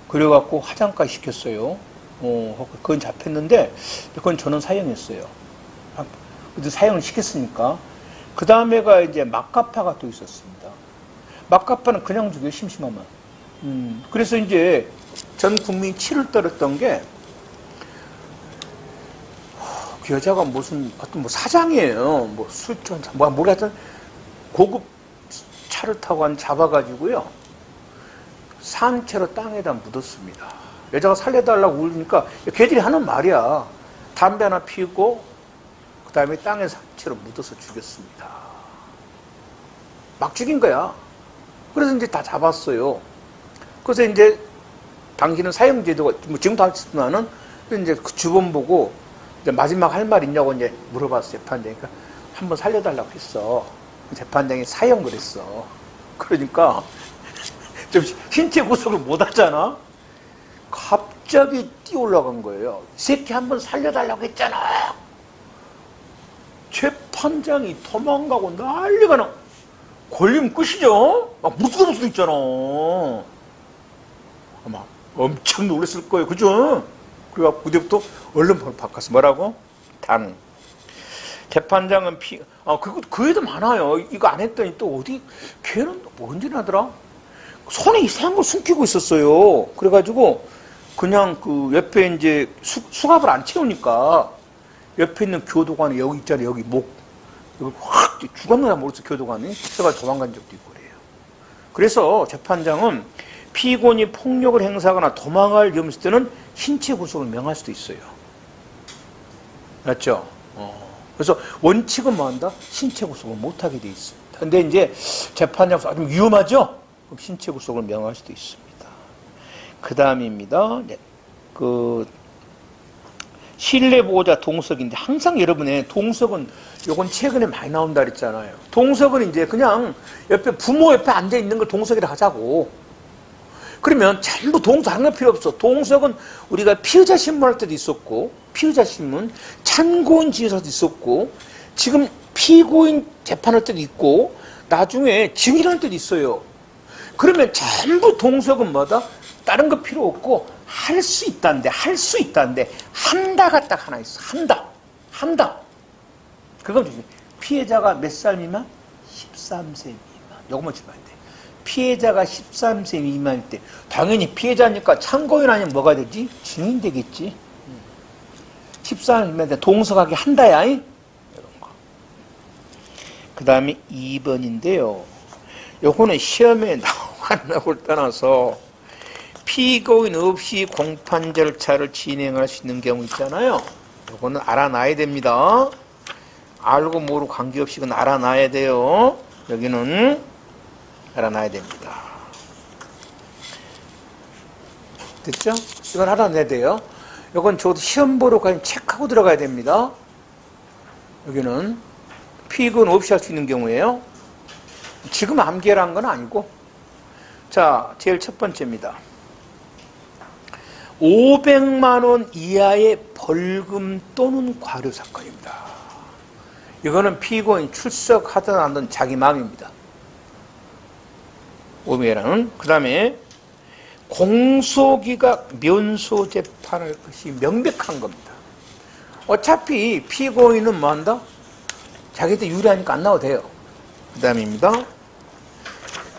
그래갖고 화장까지 시켰어요. 그건 잡혔는데 그건 저는 사형했어요. 그래도 사형을 시켰으니까. 그 다음에가 이제 막가파가 또 있었습니다. 막가파는 그냥 죽여 심심하면. 그래서 이제 전 국민이 치를 떨었던 게 그 여자가 무슨 어떤 사장이에요. 술전 하여튼 고급 차를 타고 잡아가지고요. 산채로 땅에다 묻었습니다. 여자가 살려달라고 울으니까 걔들이 하는 말이야. 담배 하나 피우고 그 다음에 땅에 산채로 묻어서 죽였습니다. 막 죽인 거야. 그래서 이제 다 잡았어요. 그래서 이제 당신은 사형제도가 지금도 하지만은 이제 그 주변 보고 이제 마지막 할 말 있냐고 이제 물어봤어요. 재판장이니까 한번 살려달라고 했어. 재판장이 사형을 했어. 그러니까 좀 신체 구속을 못 하잖아. 갑자기 뛰어 올라간 거예요. 이 새끼 한번 살려달라고 했잖아. 재판장이 도망가고 난리가 나. 걸리면 끝이죠. 막 무서울 수도 있잖아. 아마 엄청 놀랐을 거예요. 그죠? 그래갖고 그때부터 얼른 바꿨어. 뭐라고? 단. 재판장은 그 애도 많아요. 이거 안 했더니 또 어디, 걔는 뭔지 나더라? 손에 이상한 걸 숨기고 있었어요. 그래가지고 그냥 그 옆에 이제 수갑을 안 채우니까 옆에 있는 교도관이 여기 있잖아요. 여기 목. 여기 확 죽었나 모르겠어. 교도관이. 그래가지고 도망간 적도 있고 그래요. 그래서 재판장은 피고인이 폭력을 행사하거나 도망갈 위험이 있을 때는 신체 구속을 명할 수도 있어요. 맞죠? 그래서 원칙은 뭐한다? 신체 구속을 못하게 돼 있습니다. 근데 이제 재판장에서 아주 위험하죠? 그럼 신체 구속을 명할 수도 있습니다. 그 다음입니다. 신뢰보호자 동석인데 항상 여러분의 동석은 요건 최근에 많이 나온다 그랬잖아요. 동석은 이제 그냥 옆에 부모 옆에 앉아 있는 걸 동석이라 하자고. 그러면 전부 동석하는 거 필요 없어. 동석은 우리가 피의자 신문할 때도 있었고, 피의자 신문, 참고인 지휘서도 있었고, 지금 피고인 재판할 때도 있고, 나중에 증인할 때도 있어요. 그러면 전부 동석은 뭐다? 다른 거 필요 없고 할 수 있다는데, 할 수 있다는데 한다가 딱 하나 있어. 한다. 그건 중요해. 피해자가 몇 살 미만? 13세 미만. 요것만 주면 안 돼. 피해자가 13세 미만일 때 당연히 피해자니까 참고인 아니면 뭐가 되지? 증인 되겠지. 13세 미만 때 동석하게 한다야. 이런 거. 그 다음에 2번인데요. 요거는 시험에 안 나올 떠나서 피고인 없이 공판 절차를 진행할 수 있는 경우 있잖아요. 요거는 알아놔야 됩니다. 알고 모르고 관계없이 이건 알아놔야 돼요. 여기는 알아놔야 됩니다. 됐죠? 이건 알아내야 돼요. 요건 저도 시험 보러 가면 체크하고 들어가야 됩니다. 여기는 피고인 없이 할 수 있는 경우예요. 지금 암기하라는 건 아니고. 자, 제일 첫 번째입니다. 500만 원 이하의 벌금 또는 과료 사건입니다. 이거는 피고인 출석하든 안 하든 자기 마음입니다. 500은 그 다음에 공소기각 면소 재판할 것이 명백한 겁니다. 어차피 피고인은 뭐 한다? 자기한테 유리하니까 안 나와도 돼요. 그 다음입니다.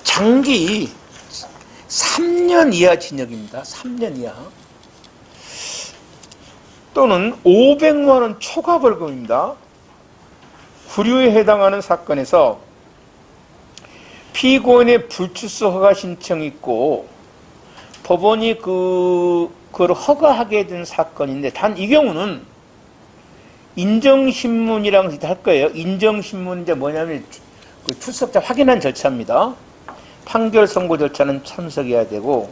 장기 3년 이하 징역입니다. 3년 이하. 또는 500만 원 초과 벌금입니다. 구류에 해당하는 사건에서 피고인의 불출석 허가 신청이 있고 법원이 그걸 허가하게 된 사건인데 단 이 경우는 인정신문이라는 걸 할 거예요. 인정신문은 이제 뭐냐면 그 출석자 확인한 절차입니다. 판결 선고 절차는 참석해야 되고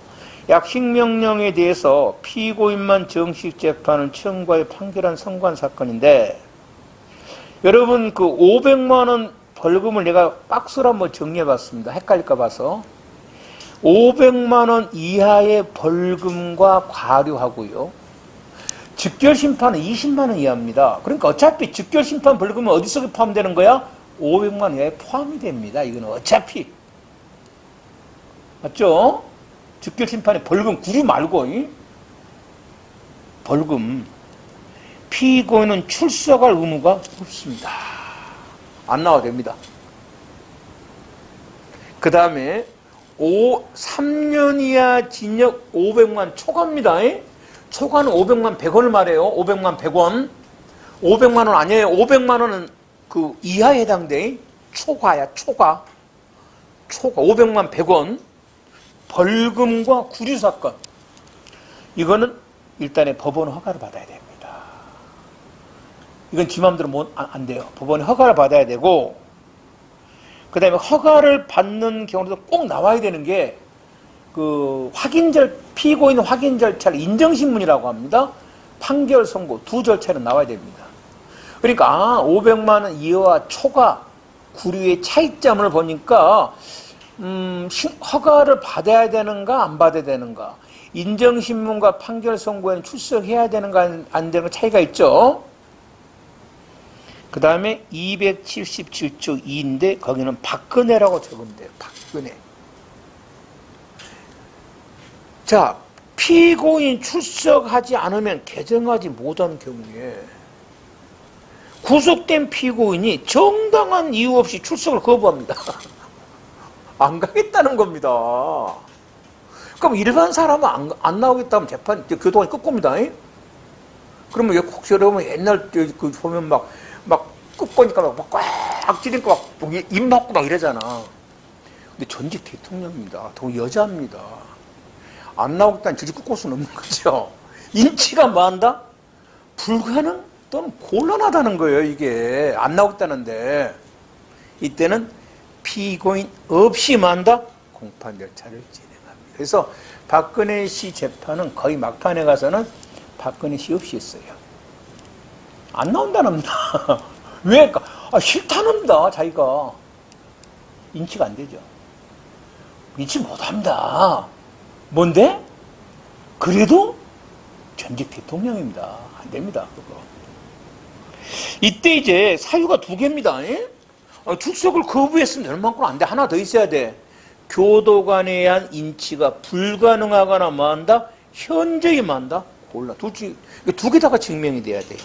약식명령에 대해서 피고인만 정식 재판을 청구하여 판결한 선고한 사건인데 여러분 그 500만 원 벌금을 내가 박스로 한번 정리해 봤습니다. 헷갈릴까 봐서 500만 원 이하의 벌금과 과료하고요. 즉결심판은 20만 원 이하입니다. 그러니까 어차피 즉결심판 벌금은 어디서 포함되는 거야? 500만 원 이하에 포함이 됩니다. 이거는 어차피. 맞죠? 즉결심판의 벌금 구류 말고 벌금. 피고인은 출석할 의무가 없습니다. 안 나와도 됩니다. 그 다음에 3년 이하 징역 500만 초과입니다. 초과는 500만 100원을 말해요. 500만 100원. 500만 원 아니에요. 500만 원은 그 이하에 해당돼. 초과야, 초과. 500만 100원. 벌금과 구류 사건. 이거는 일단의 법원 허가를 받아야 됩니다. 이건 지 맘대로 안 돼요. 법원의 허가를 받아야 되고, 그 다음에 허가를 받는 경우도 꼭 나와야 되는 게, 피고인 확인 절차를 인정신문이라고 합니다. 판결 선고 두 절차는 나와야 됩니다. 그러니까, 500만 원 이하와 초과, 구류의 차이점을 보니까, 허가를 받아야 되는가, 안 받아야 되는가, 인정신문과 판결 선고에는 출석해야 되는가, 안 되는가 차이가 있죠. 그 다음에 277조 2인데 거기는 박근혜라고 적으면 돼요. 박근혜. 자, 피고인 출석하지 않으면 개정하지 못한 경우에 구속된 피고인이 정당한 이유 없이 출석을 거부합니다. 안 가겠다는 겁니다. 그럼 일반 사람은 안 나오겠다면 재판, 교도관이 끝겁니다. 그러면 혹시 여러분 옛날 그 보면 막 끝보니까 꽉 찌르니까 입 막고 막 이러잖아. 근데 전직 대통령입니다. 더 여자입니다. 안 나오겠다는 질질 끄고 수는 없는 거죠. 인치가 뭐한다? 불가능 또는 곤란하다는 거예요. 이게 안 나오겠다는데 이때는 피고인 없이 뭐한다? 공판 절차를 진행합니다. 그래서 박근혜 씨 재판은 거의 막판에 가서는 박근혜 씨 없이 했어요. 안 나온다는다. 왜? 싫다는다. 자기가 인치가 안 되죠. 인치 못합니다. 뭔데? 그래도 전직 대통령입니다. 안 됩니다. 그거. 이때 이제 사유가 두 개입니다. 출석을 거부했으면 얼마만큼 안 돼. 하나 더 있어야 돼. 교도관에 의한 인치가 불가능하거나 뭐한다? 현저히 뭐한다? 골라. 두 개 다가 증명이 돼야 돼요.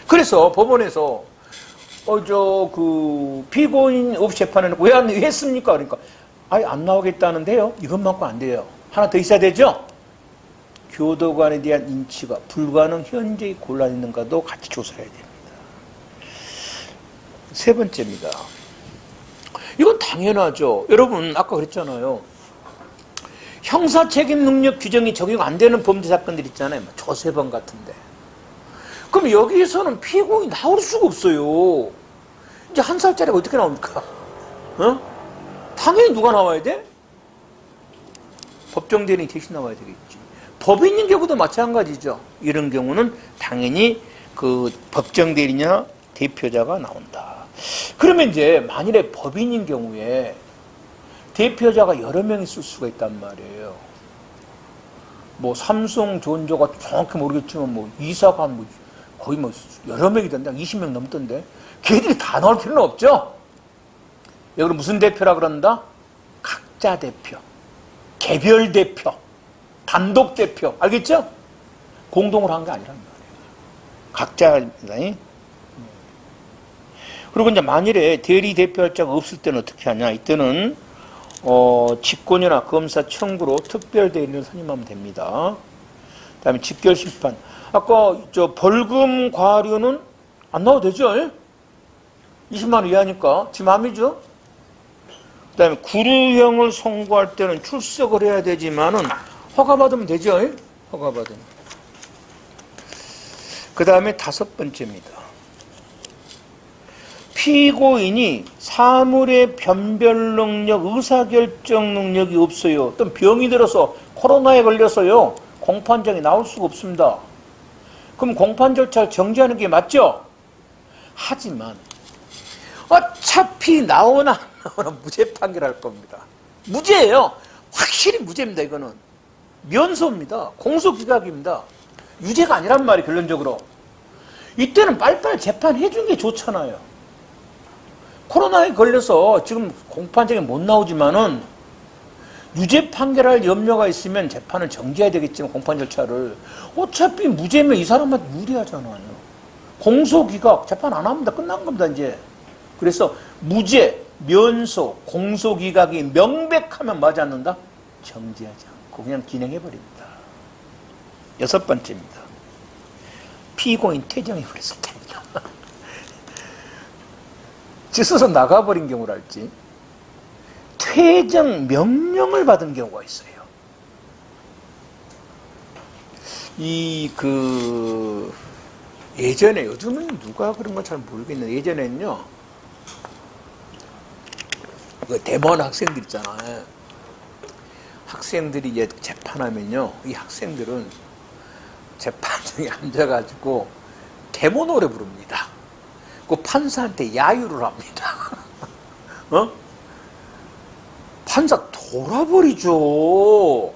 그래서 법원에서 피고인 없이 재판해놓고 왜 안 했습니까? 그러니까 아예 안 나오겠다는데요. 이것만큼 안 돼요. 하나 더 있어야 되죠. 교도관에 대한 인치가 불가능 현저히 곤란이 있는가도 같이 조사해야 됩니다. 세 번째입니다. 이건 당연하죠. 여러분 아까 그랬잖아요. 형사책임 능력 규정이 적용 안 되는 범죄 사건들 있잖아요. 조세범 같은데. 그럼 여기에서는 피고인이 나올 수가 없어요. 이제 1살짜리가 어떻게 나옵니까? 당연히 누가 나와야 돼? 법정 대리인이 대신 나와야 되겠지. 법인인 경우도 마찬가지죠. 이런 경우는 당연히 그 법정 대리인이나 대표자가 나온다. 그러면 이제 만일에 법인인 경우에 대표자가 여러 명 있을 수가 있단 말이에요. 뭐 삼성 전자가 정확히 모르겠지만 이사가 거의 여러 명이 된다. 20명 넘던데. 걔들이 다 나올 필요는 없죠. 여기는 무슨 대표라 그런다? 각자 대표, 개별 대표, 단독 대표. 알겠죠? 공동으로 한 게 아니란 말이에요. 각자입니다. 그리고 이제 만일에 대리 대표할 자가 없을 때는 어떻게 하냐? 이때는 직권이나 검사 청구로 특별 대리인을 선임하면 됩니다. 그다음에 직결 심판. 아까 벌금 과료는 안 나와도 되죠? 20만 원 이하니까 지 맘이죠. 그다음에 구류형을 선고할 때는 출석을 해야 되지만은 허가받으면 되죠? 허가받으면. 그다음에 5번째입니다. 피고인이 사물의 변별 능력, 의사결정 능력이 없어요. 어떤 병이 들어서 코로나에 걸려서요. 공판장에 나올 수가 없습니다. 그럼 공판 절차를 정지하는 게 맞죠? 하지만 어차피 나오나 안 나오나 무죄 판결할 겁니다. 무죄예요. 확실히 무죄입니다. 이거는 면소입니다. 공소기각입니다. 유죄가 아니란 말이에요. 결론적으로. 이때는 빨리빨리 재판해 준 게 좋잖아요. 코로나에 걸려서 지금 공판장에 못 나오지만은 유죄 판결할 염려가 있으면 재판을 정지해야 되겠지만 공판 절차를 어차피 무죄면 이 사람한테 무리하잖아요. 공소기각 재판 안 합니다. 끝난 겁니다. 이제. 그래서 무죄, 면소, 공소기각이 명백하면 맞지 않는다? 정지하지 않고 그냥 진행해버립니다. 6번째입니다. 피고인 퇴정해버렸을 때입니다. 찢어서 나가버린 경우랄지 퇴정 명령을 받은 경우가 있어요. 예전에, 요즘은 누가 그런 건 잘 모르겠는데, 예전에는요, 그 대법원 학생들 있잖아요. 학생들이 이제 재판하면요, 이 학생들은 재판장에 앉아가지고 데모 노래 부릅니다. 그 판사한테 야유를 합니다. 판사 돌아버리죠.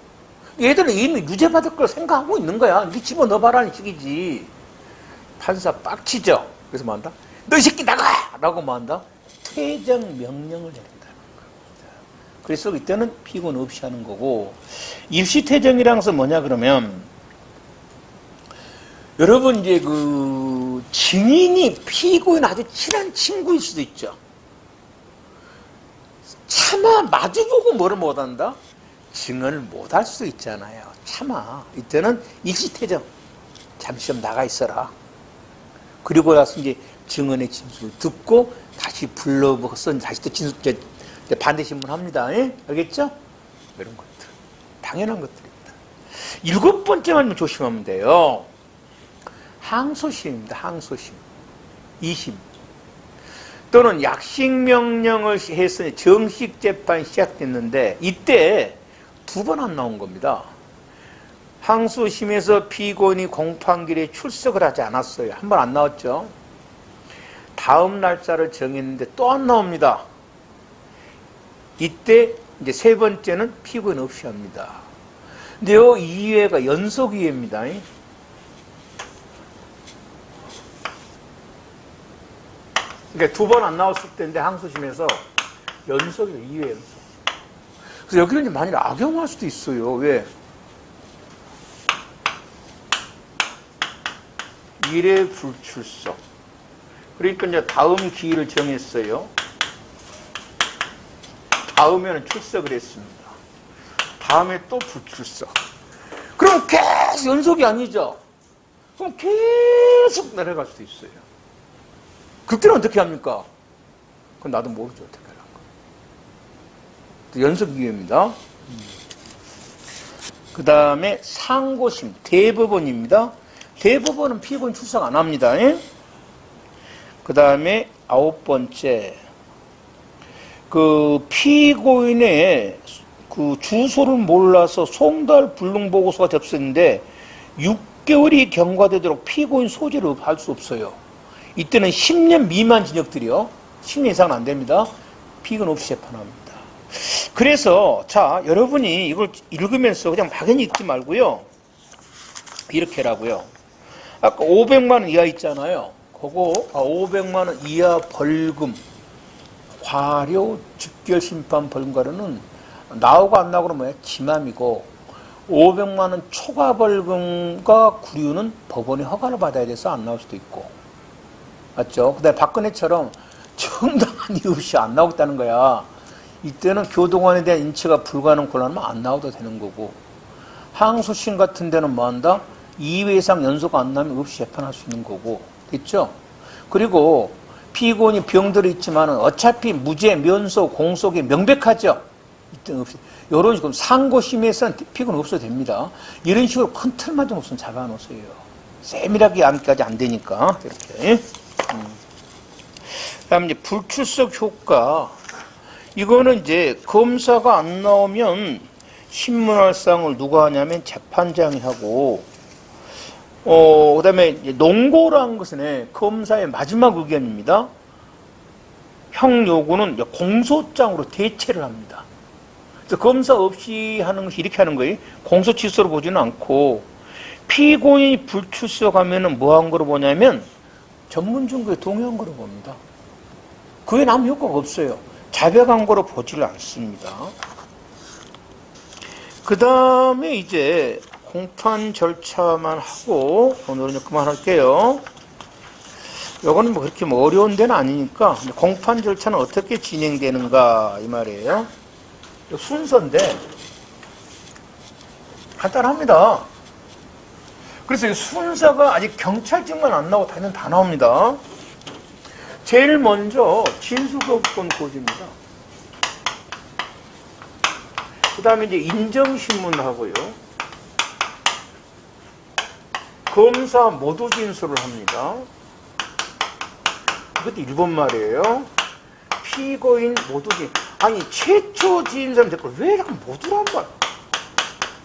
얘들은 이미 유죄 받을 걸 생각하고 있는 거야. 니 집어넣어봐라는 식이지. 판사 빡치죠. 그래서 뭐 한다? 너 이 새끼 나가! 라고 뭐 한다? 퇴정 명령을 내린다는 겁니다. 그래서 이때는 피고는 없이 하는 거고, 입시 퇴정이라는 것은 뭐냐 그러면, 여러분 이제 증인이 피고인 아주 친한 친구일 수도 있죠. 차마 마주보고 뭐를 못한다? 증언을 못할 수도 있잖아요. 차마. 이때는 일시퇴정. 잠시 좀 나가 있어라. 그리고 나서 이제 증언의 진술을 듣고 다시 불러서 다시 또 진술, 반대 신문합니다. 알겠죠? 이런 것들. 당연한 것들입니다. 7번째만 조심하면 돼요. 항소심입니다. 항소심. 2심. 또는 약식명령을 해서 정식 재판이 시작됐는데 이때 2번 안 나온 겁니다. 항소심에서 피고인이 공판길에 출석을 하지 않았어요. 한 번 안 나왔죠. 다음 날짜를 정했는데 또 안 나옵니다. 이때 이제 3번째는 피고인 없이 합니다. 근데 이 2회가 연속 2회입니다. 그러니까 2번 안 나왔을 때인데 항소심에서 연속이에요. 2회 연속. 그래서 여기는 이제 만일 악용할 수도 있어요. 왜? 1회 불출석. 그러니까 이제 다음 기일을 정했어요. 다음에는 출석을 했습니다. 다음에 또 불출석. 그럼 계속 연속이 아니죠? 그럼 계속 내려갈 수도 있어요. 그때는 어떻게 합니까? 그건 나도 모르죠. 어떻게 하려고. 연속 기회입니다. 그 다음에 상고심, 대법원입니다. 대법원은 피고인 출석 안 합니다. 그 다음에 9번째, 그 피고인의 그 주소를 몰라서 송달 불능 보고서가 접수했는데 6개월이 경과되도록 피고인 소지를 할 수 없어요. 이때는 10년 미만 징역들이요. 10년 이상은 안 됩니다. 피고인 없이 재판합니다. 그래서 자, 여러분이 이걸 읽으면서 그냥 막연히 읽지 말고요. 이렇게 하라고요. 아까 500만 원 이하 있잖아요. 그거 500만 원 이하 벌금, 과료, 즉결심판 벌금과료는 나오고 안 나오고는 뭐예요? 지맘이고 500만 원 초과 벌금과 구류는 법원의 허가를 받아야 돼서 안 나올 수도 있고, 맞죠? 그 다음에 박근혜처럼 정당한 이유 없이 안 나오겠다는 거야. 이때는 교도관에 대한 인체가 불가능한 곤란하면 안 나와도 되는 거고, 항소심 같은 데는 뭐 한다? 2회 이상 연속 안 나면 없이 재판할 수 있는 거고, 됐죠? 그리고 피고인이 병들어 있지만 어차피 무죄, 면소, 공소가 명백하죠? 이때는 없이. 이런 식으로 상고심에서는 피고인 없어도 됩니다. 이런 식으로 큰 틀만 좀 없으면 잡아놓으세요. 세밀하게 암기까지 안 되니까. 이렇게. 그 다음에 이제 불출석 효과. 이거는 이제 검사가 안 나오면 신문할상을 누가 하냐면 재판장이 하고, 그 다음에 농고라는 것은 검사의 마지막 의견입니다. 형 요구는 공소장으로 대체를 합니다. 그래서 검사 없이 하는 것이 이렇게 하는 거예요. 공소 취소로 보지는 않고, 피고인이 불출석하면은 뭐 한 거로 보냐면 전문 증거에 동의한 거로 봅니다. 그게 아무 효과가 없어요. 자백한 거로 보지를 않습니다. 그 다음에 이제 공판 절차만 하고 오늘은 그만할게요. 이거는 뭐 그렇게 뭐 어려운 데는 아니니까 공판 절차는 어떻게 진행되는가 이 말이에요. 순서인데 간단합니다. 그래서 이 순서가 아직 경찰증만 안 나오고 다른 다 나옵니다. 제일 먼저 진술거부권 고지입니다. 그 다음에 이제 인정신문 하고요. 검사 모두 진술을 합니다. 이것도 일본 말이에요. 피고인 모두 진술. 아니 최초 진술은 됐고 왜 자꾸 모두란 말?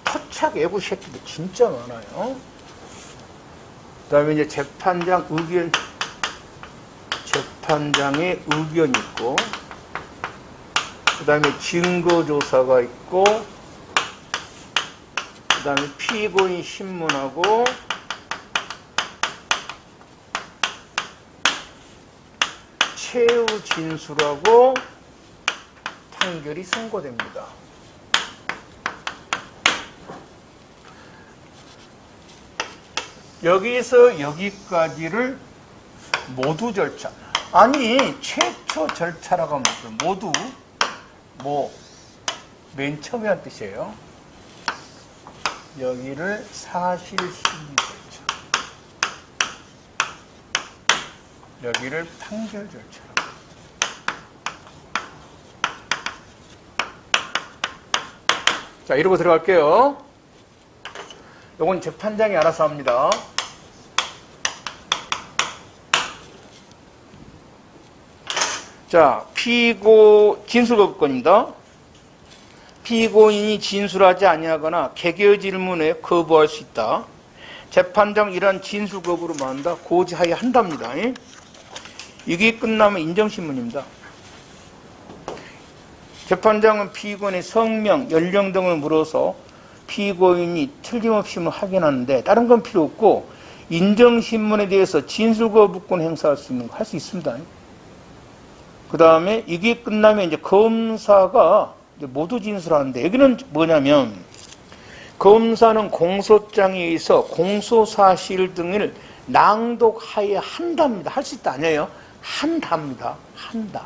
터착 애부 새끼들 진짜 많아요. 그 다음에 이제 재판장 의견, 재판장의 의견이 있고, 그 다음에 증거조사가 있고, 그 다음에 피고인 신문하고, 최후 진술하고 판결이 선고됩니다. 여기서 여기까지를 모두 절차. 아니 최초 절차라고 하면 모두 뭐 맨 처음에 한 뜻이에요. 여기를 사실심의 절차, 여기를 판결 절차. 자, 이러고 들어갈게요. 요건 재판장이 알아서 합니다. 자, 진술거부권입니다. 피고인이 진술하지 아니하거나 개교 질문에 거부할 수 있다. 재판장 이러한 진술 거부를 만다 고지하여 한답니다. 이게 끝나면 인정신문입니다. 재판장은 피고인의 성명, 연령 등을 물어서 피고인이 틀림없음을 확인하는데 다른 건 필요 없고 인정신문에 대해서 진술 거부권 행사할 수 있는 거 할 수 있습니다. 그 다음에 이게 끝나면 이제 검사가 이제 모두 진술하는데 여기는 뭐냐면 검사는 공소장에 의해서 공소사실 등을 낭독하여 한답니다. 할 수 있다 아니에요? 한답니다. 한다.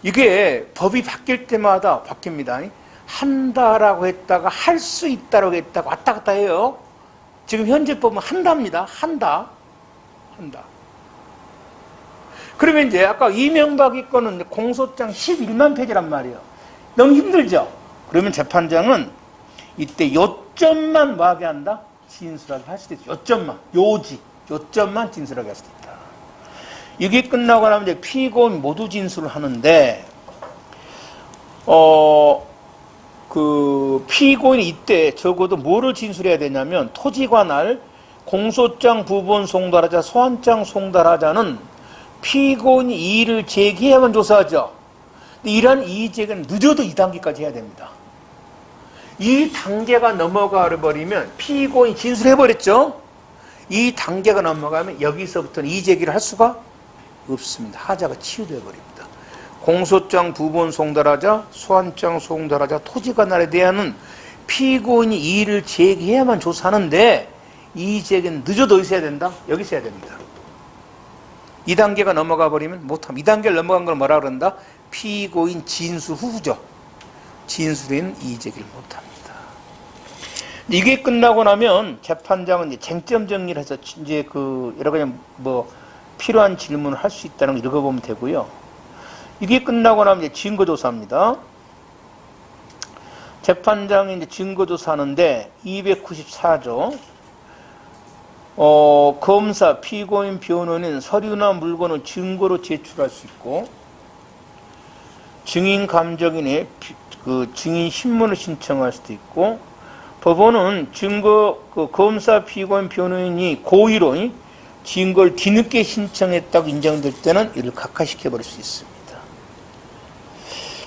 이게 법이 바뀔 때마다 바뀝니다. 한다라고 했다가 할 수 있다라고 했다가 왔다 갔다 해요. 지금 현재 법은 한답니다. 한다. 그러면 이제 아까 이명박이 거는 공소장 11만 페이지란 말이에요. 너무 힘들죠? 그러면 재판장은 이때 요점만 뭐하게 한다? 진술하게 할 수도 있다. 요점만 진술하게 할 수도 있다. 이게 끝나고 나면 이제 피고인 모두 진술을 하는데, 피고인이 이때 적어도 뭐를 진술해야 되냐면, 토지관할, 공소장 부분 송달하자, 소환장 송달하자는 피고인이 이의를 제기해야만 조사하죠. 이러한 이의 제기는 늦어도 2단계까지 해야 됩니다. 이 단계가 넘어가 버리면 피고인이 진술해버렸죠. 이 단계가 넘어가면 여기서부터는 이의 제기를 할 수가 없습니다. 하자가 치유되어 버립니다. 공소장 부분 송달하자, 소환장 송달하자, 토지관할에 대한 피고인이 이의를 제기해야만 조사하는데 이의 제기는 늦어도 어디서 해야 된다? 여기서 해야 됩니다. 2단계가 넘어가 버리면 못합니다. 2단계를 넘어간 걸 뭐라 그런다? 피고인 진술 후죠. 진술에는 이의 제기를 못합니다. 이게 끝나고 나면 재판장은 이제 쟁점 정리를 해서 이제 여러 가지 필요한 질문을 할 수 있다는 걸 읽어보면 되고요. 이게 끝나고 나면 이제 증거조사입니다. 재판장이 이제 증거조사하는데 294조. 검사, 피고인, 변호인은 서류나 물건을 증거로 제출할 수 있고, 증인 감정인의 증인 신문을 신청할 수도 있고, 법원은 검사, 피고인, 변호인이 고의로 증거를 뒤늦게 신청했다고 인정될 때는 이를 각하시켜버릴 수 있습니다.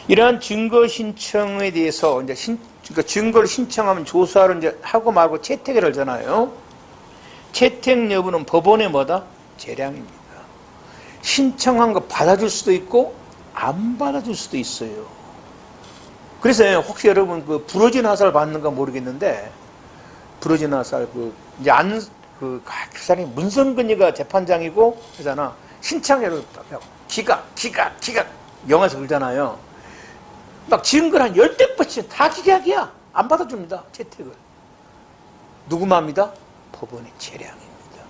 이러한 증거 신청에 대해서 그러니까 증거를 신청하면 조사를 이제 하고 말고 채택을 하잖아요. 채택 여부는 법원의 뭐다? 재량입니다. 신청한 거 받아줄 수도 있고 안 받아줄 수도 있어요. 그래서 혹시 여러분 부러진 화살 받는 거 모르겠는데 부러진 화살 이제 그 사람이 문성근이가 재판장이고 그러잖아. 신청해로 기각 영화에서 그러잖아요. 막 증거를 한 10대씩 다 기각이야. 안 받아줍니다. 채택을. 누구 맘이다? 법원의 재량입니다.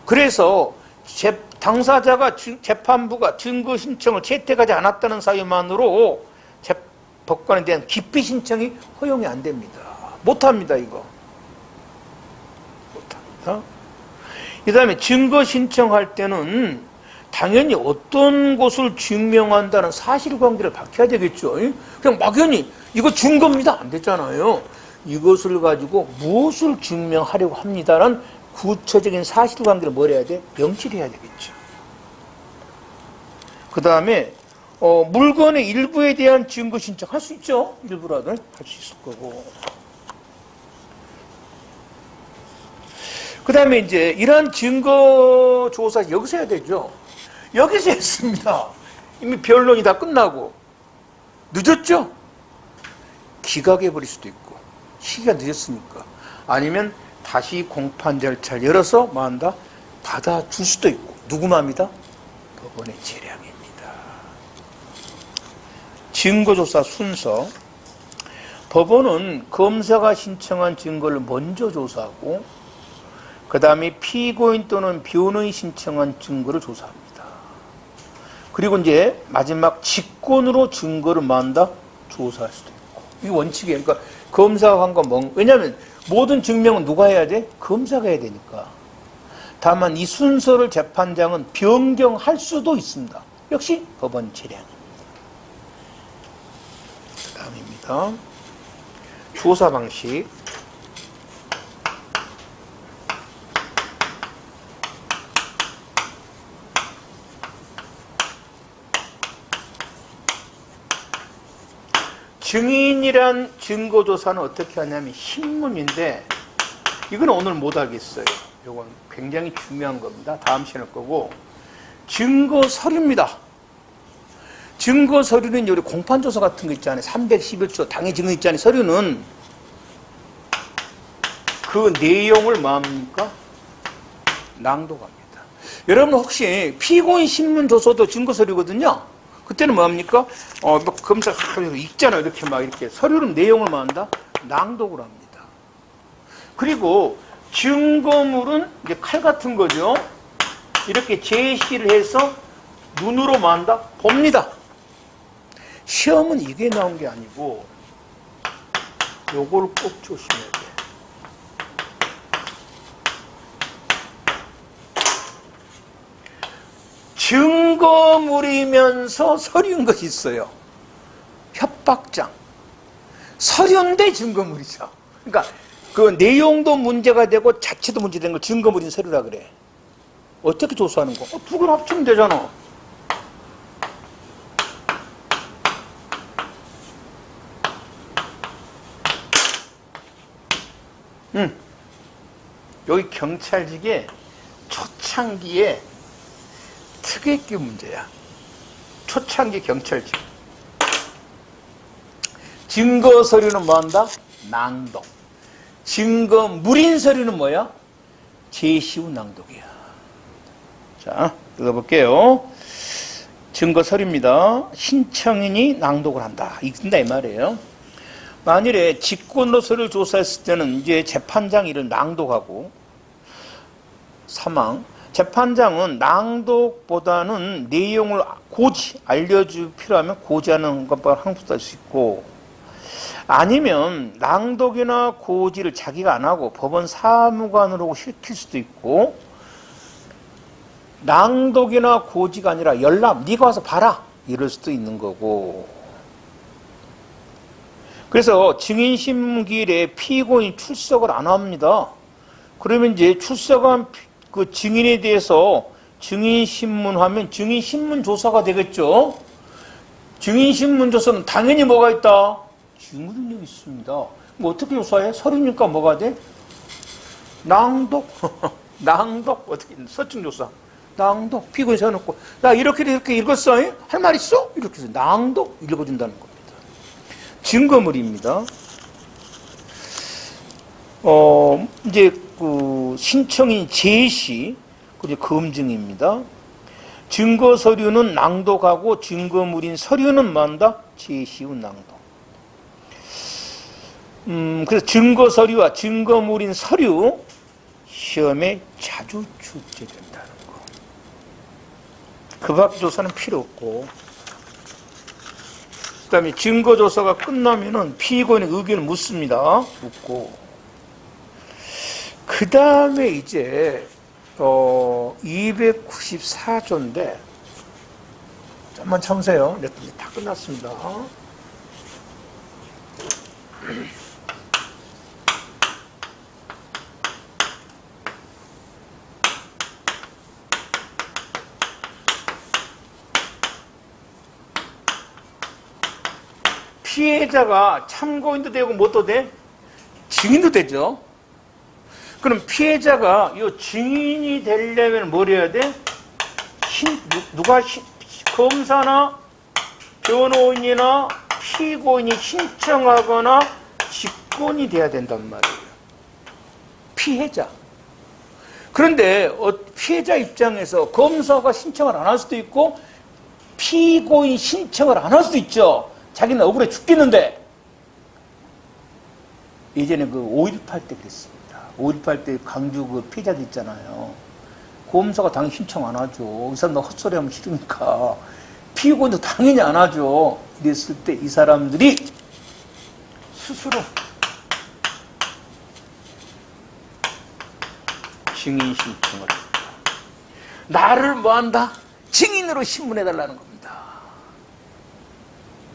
그래서 당사자가 재판부가 증거 신청을 채택하지 않았다는 사유만으로 법관에 대한 기피 신청이 허용이 안 됩니다. 못합니다. 이거. 못합니다. 그 다음에 증거 신청할 때는 당연히 어떤 것을 증명한다는 사실관계를 밝혀야 되겠죠. 그냥 막연히 이거 증거입니다. 안 됐잖아요. 이것을 가지고 무엇을 증명하려고 합니다라는 구체적인 사실관계를 뭘 해야 돼? 명시해야 되겠죠. 그 다음에 물건의 일부에 대한 증거 신청 할 수 있죠. 일부라도 할 수 있을 거고. 그 다음에 이제 이러한 증거 조사 여기서 해야 되죠. 여기서 했습니다. 이미 변론이 다 끝나고 늦었죠. 기각해버릴 수도 있고 시기가 늦었으니까. 아니면 다시 공판 절차를 열어서 뭐한다? 받아줄 수도 있고. 누구 맘이다? 법원의 재량입니다. 증거조사 순서. 법원은 검사가 신청한 증거를 먼저 조사하고 그 다음에 피고인 또는 변호인이 신청한 증거를 조사합니다. 그리고 이제 마지막 직권으로 증거를 뭐한다? 조사할 수도 있고. 이게 원칙이에요. 그러니까 검사가 한 거 왜냐하면 모든 증명은 누가 해야 돼? 검사가 해야 되니까. 다만 이 순서를 재판장은 변경할 수도 있습니다. 역시 법원 재량입니다. 다음입니다. 조사 방식. 증인이란 증거조사는 어떻게 하냐면 신문인데 이건 오늘 못 하겠어요. 이건 굉장히 중요한 겁니다. 다음 시간에 할 거고 증거서류입니다. 증거서류는 우리 공판조사 같은 거 있잖아요. 311조 당해 증거 있잖아요. 서류는 그 내용을 뭐합니까? 낭독합니다. 여러분 혹시 피고인 신문조서도 증거서류거든요. 그때는 뭐합니까? 검사 읽잖아요. 이렇게 막 이렇게 서류는 내용을 뭐한다? 낭독을 합니다. 그리고 증거물은 이제 칼 같은 거죠. 이렇게 제시를 해서 눈으로 뭐한다? 봅니다. 시험은 이게 나온 게 아니고 요걸 꼭 조심해야 돼. 증거물이면서 서류인 것이 있어요. 협박장. 서류인데 증거물이죠. 그러니까 그 내용도 문제가 되고 자체도 문제된 걸 증거물인 서류라 그래. 어떻게 조사하는 거? 두 개를 합치면 되잖아. 여기 경찰직의 초창기에 특혜기 문제야. 초창기 경찰직. 증거 서류는 뭐한다? 낭독. 증거 물인 서류는 뭐야? 제시 후 낭독이야. 자, 읽어볼게요. 증거 서류입니다. 신청인이 낭독을 한다. 읽는다 이 말이에요. 만일에 직권으로 서류를 조사했을 때는 이제 재판장이 이를 낭독하고 사망. 재판장은 낭독보다는 내용을 고지, 알려줄 필요하면 고지하는 것과 항소할 수 있고 아니면 낭독이나 고지를 자기가 안 하고 법원 사무관으로 시킬 수도 있고 낭독이나 고지가 아니라 연락, 네가 와서 봐라 이럴 수도 있는 거고 그래서 증인신문기일에 피고인이 출석을 안 합니다. 그러면 이제 출석한 그 증인에 대해서 증인신문하면 증인신문조사가 되겠죠. 증인신문조사는 당연히 뭐가 있다? 증거능력이 있습니다. 뭐 어떻게 조사해? 서류니까 뭐가 돼? 낭독. 낭독. 어떻게 서증조사. 낭독. 피고인 세워놓고 야 이렇게 읽었어? 할 말 있어? 이렇게 해서 낭독 읽어준다는 겁니다. 증거물입니다. 이제 그 신청인 제시 그리고 검증입니다. 증거 서류는 낭독하고 증거물인 서류는 뭐한다? 제시 후 낭독. 그래서 증거 서류와 증거물인 서류 시험에 자주 출제된다는 거. 그 밖 조사는 필요 없고. 그다음에 증거 조사가 끝나면은 피고인의 의견을 묻습니다. 묻고. 그 다음에 이제 294조인데 잠깐만 참으세요. 다 끝났습니다. 피해자가 참고인도 되고 뭣도 돼? 증인도 되죠. 그럼 피해자가 이 증인이 되려면 뭘 해야 돼? 검사나 변호인이나 피고인이 신청하거나 직권이 돼야 된단 말이에요. 피해자. 그런데 피해자 입장에서 검사가 신청을 안 할 수도 있고 피고인 신청을 안 할 수도 있죠. 자기는 억울해 죽겠는데. 예전에 그 5.18 때 그랬습니다. 5.18 때 강주 그 피해자들 있잖아요. 검사가 당연히 신청 안 하죠. 이 사람도 헛소리 하면 싫으니까. 피고인도 당연히 안 하죠. 이랬을 때 이 사람들이 스스로 증인 신청을 합니다. 나를 뭐한다? 증인으로 신문해달라는 겁니다.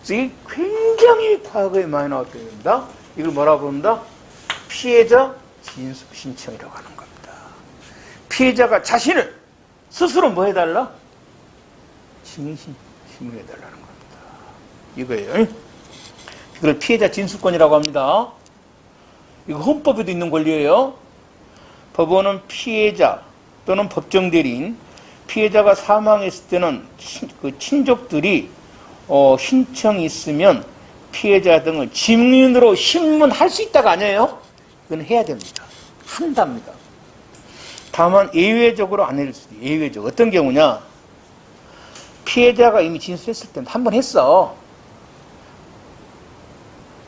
이게 굉장히 과거에 많이 나왔던 겁니다. 이걸 뭐라고 부른다? 피해자 진술 신청이라고 하는 겁니다. 피해자가 자신을 스스로 뭐 해달라? 증인 신문해달라는 겁니다. 이거예요. 이걸 피해자 진술권이라고 합니다. 이거 헌법에도 있는 권리예요. 법원은 피해자 또는 법정 대리인, 피해자가 사망했을 때는 그 친족들이 신청이 있으면 피해자 등을 증인으로 신문할 수 있다가 아니에요? 이건 해야 됩니다. 한답니다. 다만 예외적으로 안 해줄 수도 있어요. 예외적. 어떤 경우냐? 피해자가 이미 진술했을 때는 한 번 했어.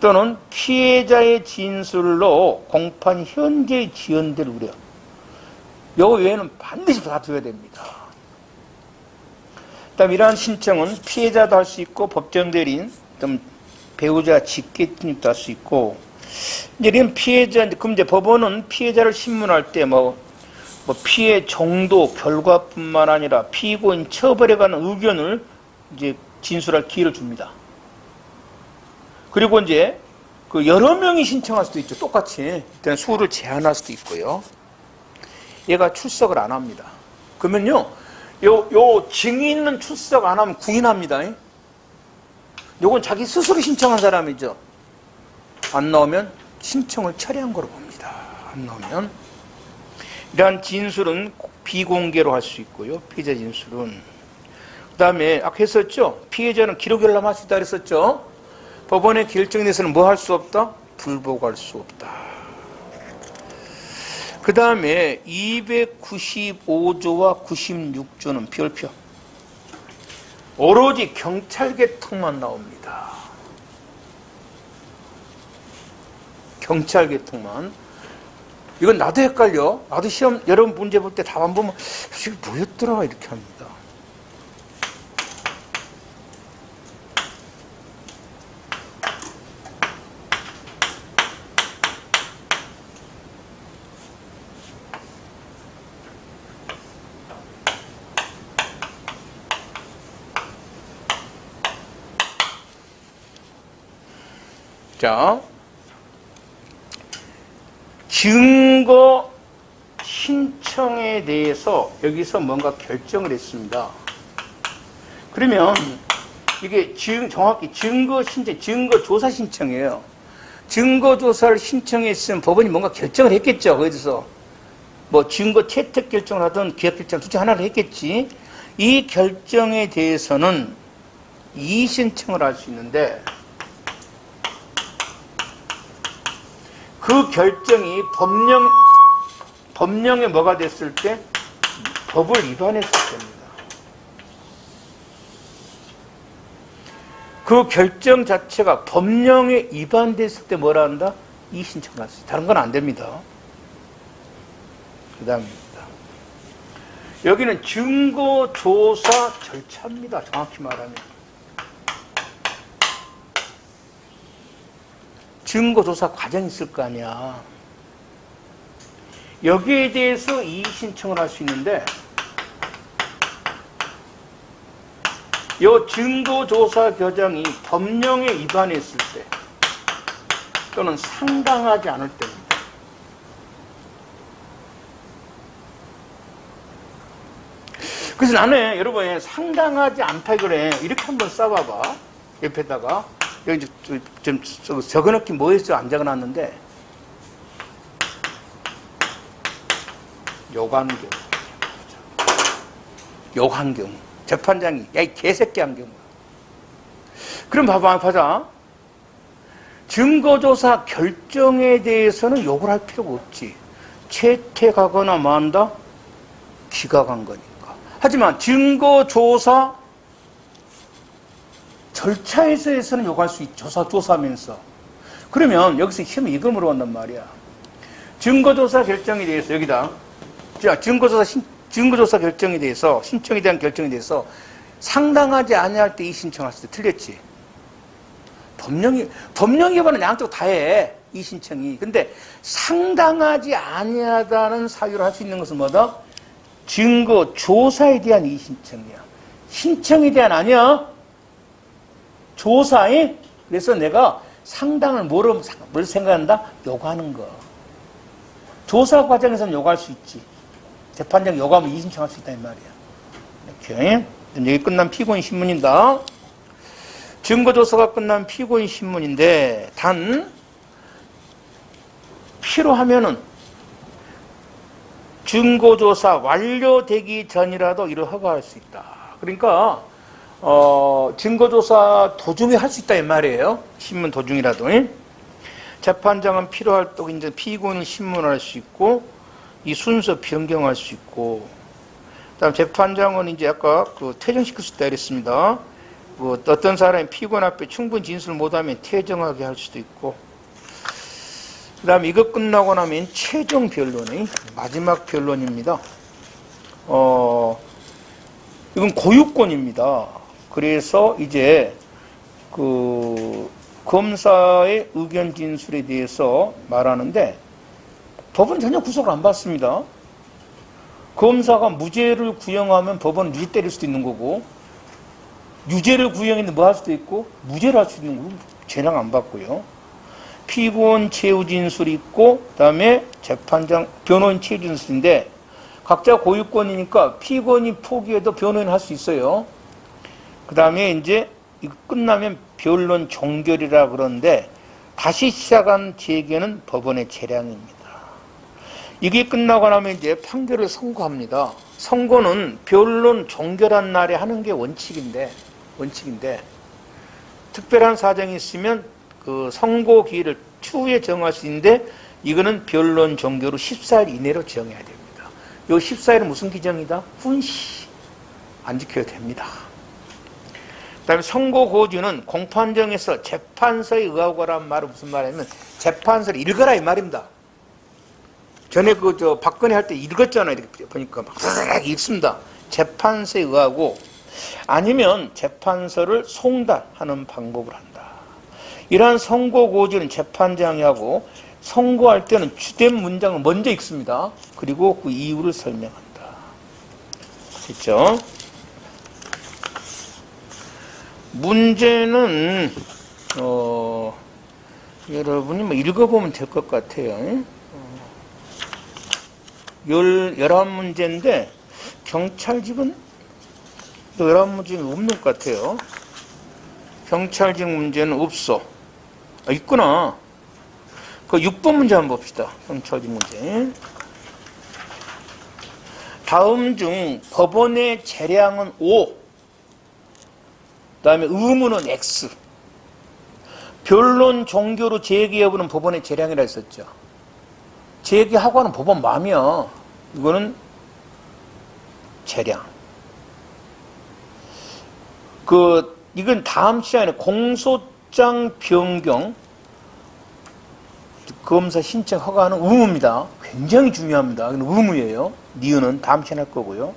또는 피해자의 진술로 공판 현재 지연될 우려. 요 외에는 반드시 다 줘야 됩니다. 그다음 이러한 신청은 피해자도 할 수 있고 법정 대리인, 또 배우자 직계팀도 할 수 있고. 이제 이런 피해자, 그럼 이제 법원은 피해자를 신문할 때 뭐 피해 정도, 결과뿐만 아니라 피고인 처벌에 관한 의견을 이제 진술할 기회를 줍니다. 그리고 이제 그 여러 명이 신청할 수도 있죠. 똑같이. 일단 수를 제한할 수도 있고요. 얘가 출석을 안 합니다. 그러면요, 요 증인은 출석 안 하면 구인합니다. 요건 자기 스스로 신청한 사람이죠. 안 나오면 신청을 철회한 거로 봅니다. 안 나오면. 이러한 진술은 비공개로 할 수 있고요. 피해자 진술은. 그 다음에 아까 했었죠. 피해자는 기록 열람할 수 있다 그랬었죠. 법원의 결정에 대해서는 뭐 할 수 없다? 불복할 수 없다. 그 다음에 295조와 96조는 별표. 오로지 경찰 계통만 나옵니다. 경찰 계통만. 이건 나도 헷갈려. 나도 시험 여러분 문제 볼 때 답 안 보면 이게 뭐였더라 이렇게 합니다. 자, 증거 신청에 대해서 여기서 뭔가 결정을 했습니다. 그러면 이게 정확히 증거 신청, 증거 조사 신청이에요. 증거 조사를 신청했으면 법원이 뭔가 결정을 했겠죠. 거기서 뭐 증거 채택 결정을 하든 기각 결정 둘 중 하나를 했겠지. 이 결정에 대해서는 이의 신청을 할 수 있는데 그 결정이 법령에 뭐가 됐을 때? 법을 위반했을 때입니다. 그 결정 자체가 법령에 위반됐을 때 뭐라 한다? 이의 신청을 할 수 있다. 다른 건 안 됩니다. 그 다음입니다. 여기는 증거조사 절차입니다. 정확히 말하면. 증거조사 과정이 있을 거 아니야. 여기에 대해서 이의 신청을 할 수 있는데 이 증거조사 과정이 법령에 위반했을 때 또는 상당하지 않을 때입니다. 그래서 나는 여러분 상당하지 않다 그래. 이렇게 한번 써봐봐. 옆에다가 여기 좀 적어놓기 뭐 했어? 안 적어놨는데 요관경. 요관경. 재판장이 야 이 개새끼 한 경우. 그럼 봐자. 증거조사 결정에 대해서는 욕을 할 필요가 없지. 채택하거나 만다 기각한 거니까. 하지만 증거조사 절차에서는 요구할 수 있죠. 조사하면서. 그러면 여기서 시험에 이거 물어본단 말이야. 증거조사 결정에 대해서 여기다. 자, 증거조사 결정에 대해서, 신청에 대한 결정에 대해서 상당하지 아니할 때 이 신청할 때 틀렸지. 법령 위반은 양쪽 다 해. 이 신청이. 근데 상당하지 아니하다는 사유로 할 수 있는 것은 뭐다? 증거 조사에 대한 이 신청이야. 신청에 대한 아니야. 조사에. 그래서 내가 상당을 뭘 생각한다? 요구하는 거. 조사 과정에서는 요구할 수 있지. 재판장 요구하면 이의신청할 수 있다 이 말이야. 이렇게. 여기 끝난 피고인 신문이다. 증거조사가 끝난 피고인 신문인데 단 필요하면은 증거조사 완료되기 전이라도 이를 허가할 수 있다. 그러니까 증거조사 도중에 할 수 있다 이 말이에요. 신문 도중이라도. 재판장은 필요할 때 이제 피고인을 신문할 수 있고 이 순서 변경할 수 있고, 그다음 재판장은 이제 아까 그 퇴정시킬 수 있다 그랬습니다. 뭐 어떤 사람이 피고인 앞에 충분히 진술을 못하면 퇴정하게 할 수도 있고, 그다음 이거 끝나고 나면 최종 변론이 마지막 변론입니다. 이건 고유권입니다. 그래서 이제 그 검사의 의견 진술에 대해서 말하는데 법은 전혀 구속을 안 받습니다. 검사가 무죄를 구형하면 법원은 유죄 때릴 수도 있는 거고, 유죄를 구형했는데 뭐 할 수도 있고, 무죄를 할 수도 있는 거고, 죄랑 안 받고요. 피고인 최후 진술이 있고, 그 다음에 재판장, 변호인 최후 진술인데, 각자 고유권이니까 피고인이 포기해도 변호인 할 수 있어요. 그 다음에 이제 이거 끝나면 변론 종결이라 그러는데, 다시 시작한 재개는 법원의 재량입니다. 이게 끝나고 나면 이제 판결을 선고합니다. 선고는 변론 종결한 날에 하는 게 원칙인데, 특별한 사정이 있으면 그 선고 기일을 추후에 정할 수 있는데, 이거는 변론 종결 후 14일 이내로 정해야 됩니다. 이 14일은 무슨 기정이다? 훈시. 안 지켜도 됩니다. 그 다음에 선고 고지는 공판정에서 재판서에 의하고라는 말은 무슨 말이냐면, 재판서를 읽어라 이 말입니다. 전에 박근혜 할 때 읽었잖아요. 이렇게 보니까 막 읽습니다. 재판서에 의하고, 아니면 재판서를 송달하는 방법을 한다. 이러한 선고 고지는 재판장이 하고, 선고할 때는 주된 문장을 먼저 읽습니다. 그리고 그 이유를 설명한다. 됐죠? 문제는 여러분이 뭐 읽어보면 될 것 같아요. 11문제인데 경찰직은 11문제는 없는 것 같아요. 경찰직 문제는 없어. 있구나. 그 6번 문제 한번 봅시다. 경찰직 문제. 다음 중 법원의 재량은 O, 그 다음에 의무는 X. 변론 종결 후 재개 여부는 법원의 재량이라 했었죠. 재개하고 하는 법원 마음이야. 이거는 재량. 이건 다음 시간에 공소장 변경 검사 신청 허가하는 의무입니다. 굉장히 중요합니다. 이건 의무예요. 니은은 다음 시간에 할 거고요.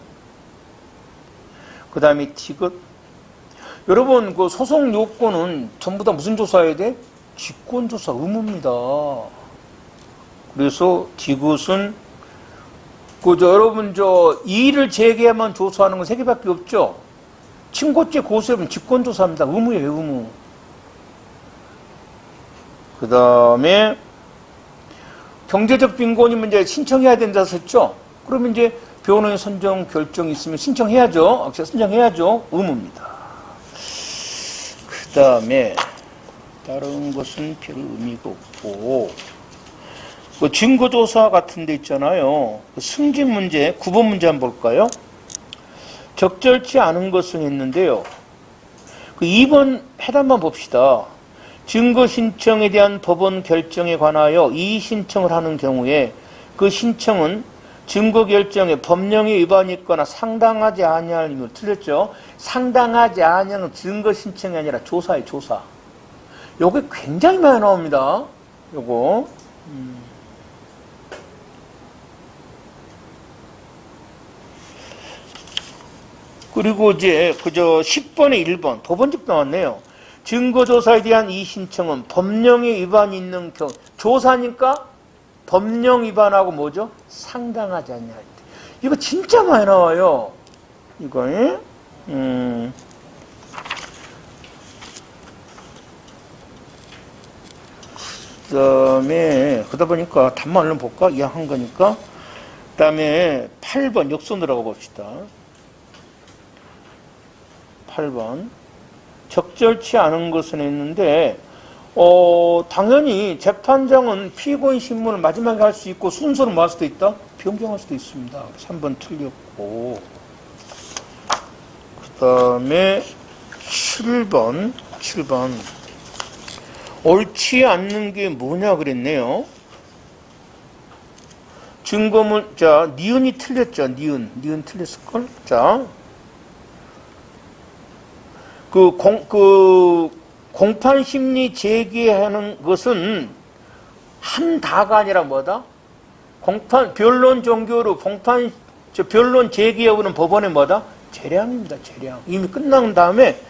그 다음에 디귿. 여러분, 그 소송 요건은 전부 다 무슨 조사해야 돼? 직권조사 의무입니다. 그래서 디귿은 여러분 이의를 제기하면 조사하는 건 3개밖에 없죠. 친고죄 고소하면 직권조사입니다. 의무예요, 의무. 그 다음에 경제적 빈곤이면 이제 신청해야 된다 했죠. 그러면 이제 변호인 선정 결정이 있으면 신청해야죠. 신청해야죠. 의무입니다. 그 다음에 다른 것은 별 의미가 없고, 그 증거조사 같은 데 있잖아요. 그 승진 문제, 9번 문제 한번 볼까요? 적절치 않은 것은 했는데요. 그 2번 해답만 봅시다. 증거 신청에 대한 법원 결정에 관하여 이의 신청을 하는 경우에 그 신청은 증거 결정에 법령에 위반이 있거나 상당하지 아니할 이유. 틀렸죠? 상당하지 아니하는 증거 신청이 아니라 조사예요, 조사. 요게 굉장히 많이 나옵니다. 요거. 그리고 이제 10번에 1번 법원집 나왔네요. 증거조사에 대한 이의신청은 법령에 위반이 있는 경우, 조사니까 법령 위반하고 뭐죠? 상당하지 않냐. 이거 진짜 많이 나와요. 이거, 그 다음에, 그러다 보니까 답만 얼른 볼까? 이해한 거니까. 그 다음에 8번, 역선으로 봅시다. 8번. 적절치 않은 것은 했는데, 당연히 재판장은 피고인 신문을 마지막에 할 수 있고 순서를 뭐 할 수도 있다? 변경할 수도 있습니다. 3번 틀렸고. 그 다음에 7번. 옳지 않는 게 뭐냐 그랬네요. 증거물, 자, 니은이 틀렸죠. 니은 틀렸을걸? 자. 공판 심리 제기하는 것은 한 다가 아니라 뭐다? 변론 종교로 변론 제기 여부는 법원의 뭐다? 재량입니다, 재량. 이미 끝난 다음에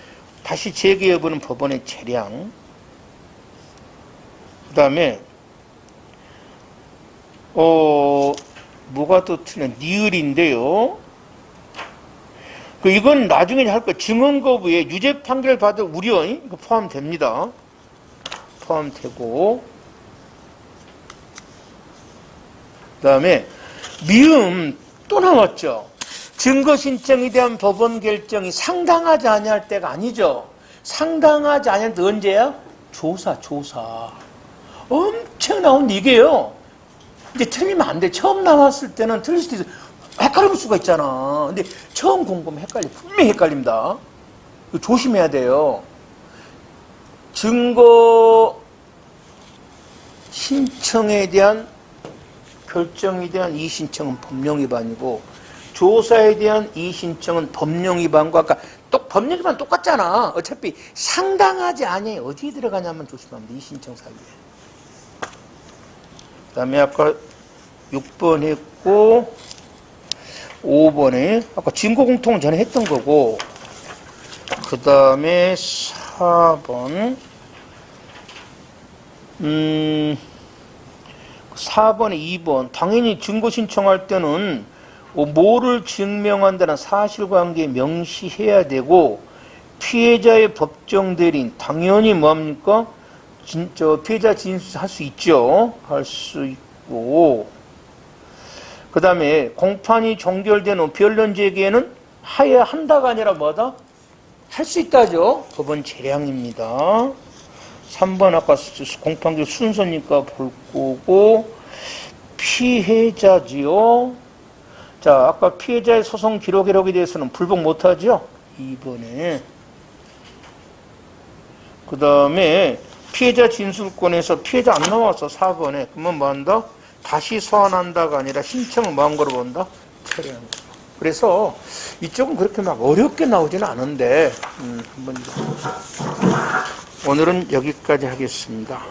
다시 제기 여부는 법원의 재량. 그 다음에, 뭐가 또 틀린, 니을인데요. 이건 나중에 할 거, 증언 거부에 유죄 판결 받을 우려, 이거 포함됩니다. 포함되고. 그 다음에, 미음 또 나왔죠. 증거 신청에 대한 법원 결정이 상당하지 아니할 때가 아니죠. 상당하지 아니할 때 언제야? 조사. 엄청 나오는데 이게요. 이제 틀리면 안 돼. 처음 나왔을 때는 틀릴 수도 있어. 헷갈릴 수가 있잖아. 근데 처음 공부하면 분명히 헷갈립니다. 조심해야 돼요. 증거 신청에 대한 결정에 대한 이의신청은 법령 위반이고 조사에 대한 이의신청은 법령 위반과 아까 법령 위반 똑같잖아. 어차피 상당하지 않니 어디에 들어가냐면 조심하면 돼. 이의신청 사이에. 그 다음에 아까 6번 했고 5번에 아까 증거공통은 전에 했던 거고 그 다음에 4번 4번에 2번 당연히 증거 신청할 때는 뭐를 증명한다는 사실관계 명시해야 되고 피해자의 법정 대리인 당연히 뭐합니까? 피해자 진술 할 수 있죠. 할 수 있고 그 다음에 공판이 종결된 후 변론 제기에는 하여야 한다가 아니라 뭐다? 할 수 있다죠. 법원 재량입니다. 3번 아까 공판기 순서니까 볼 거고 피해자지요. 자, 아까 피해자의 소송 기록에 대해서는 불복 못하죠. 2번에 그 다음에 피해자 진술권에서 피해자 안 나와서 4번에 그러면 뭐 한다? 다시 소환한다가 아니라 신청을 뭐한 거로 본다? 처리한다. 그래서 이쪽은 그렇게 막 어렵게 나오지는 않은데 한번 오늘은 여기까지 하겠습니다.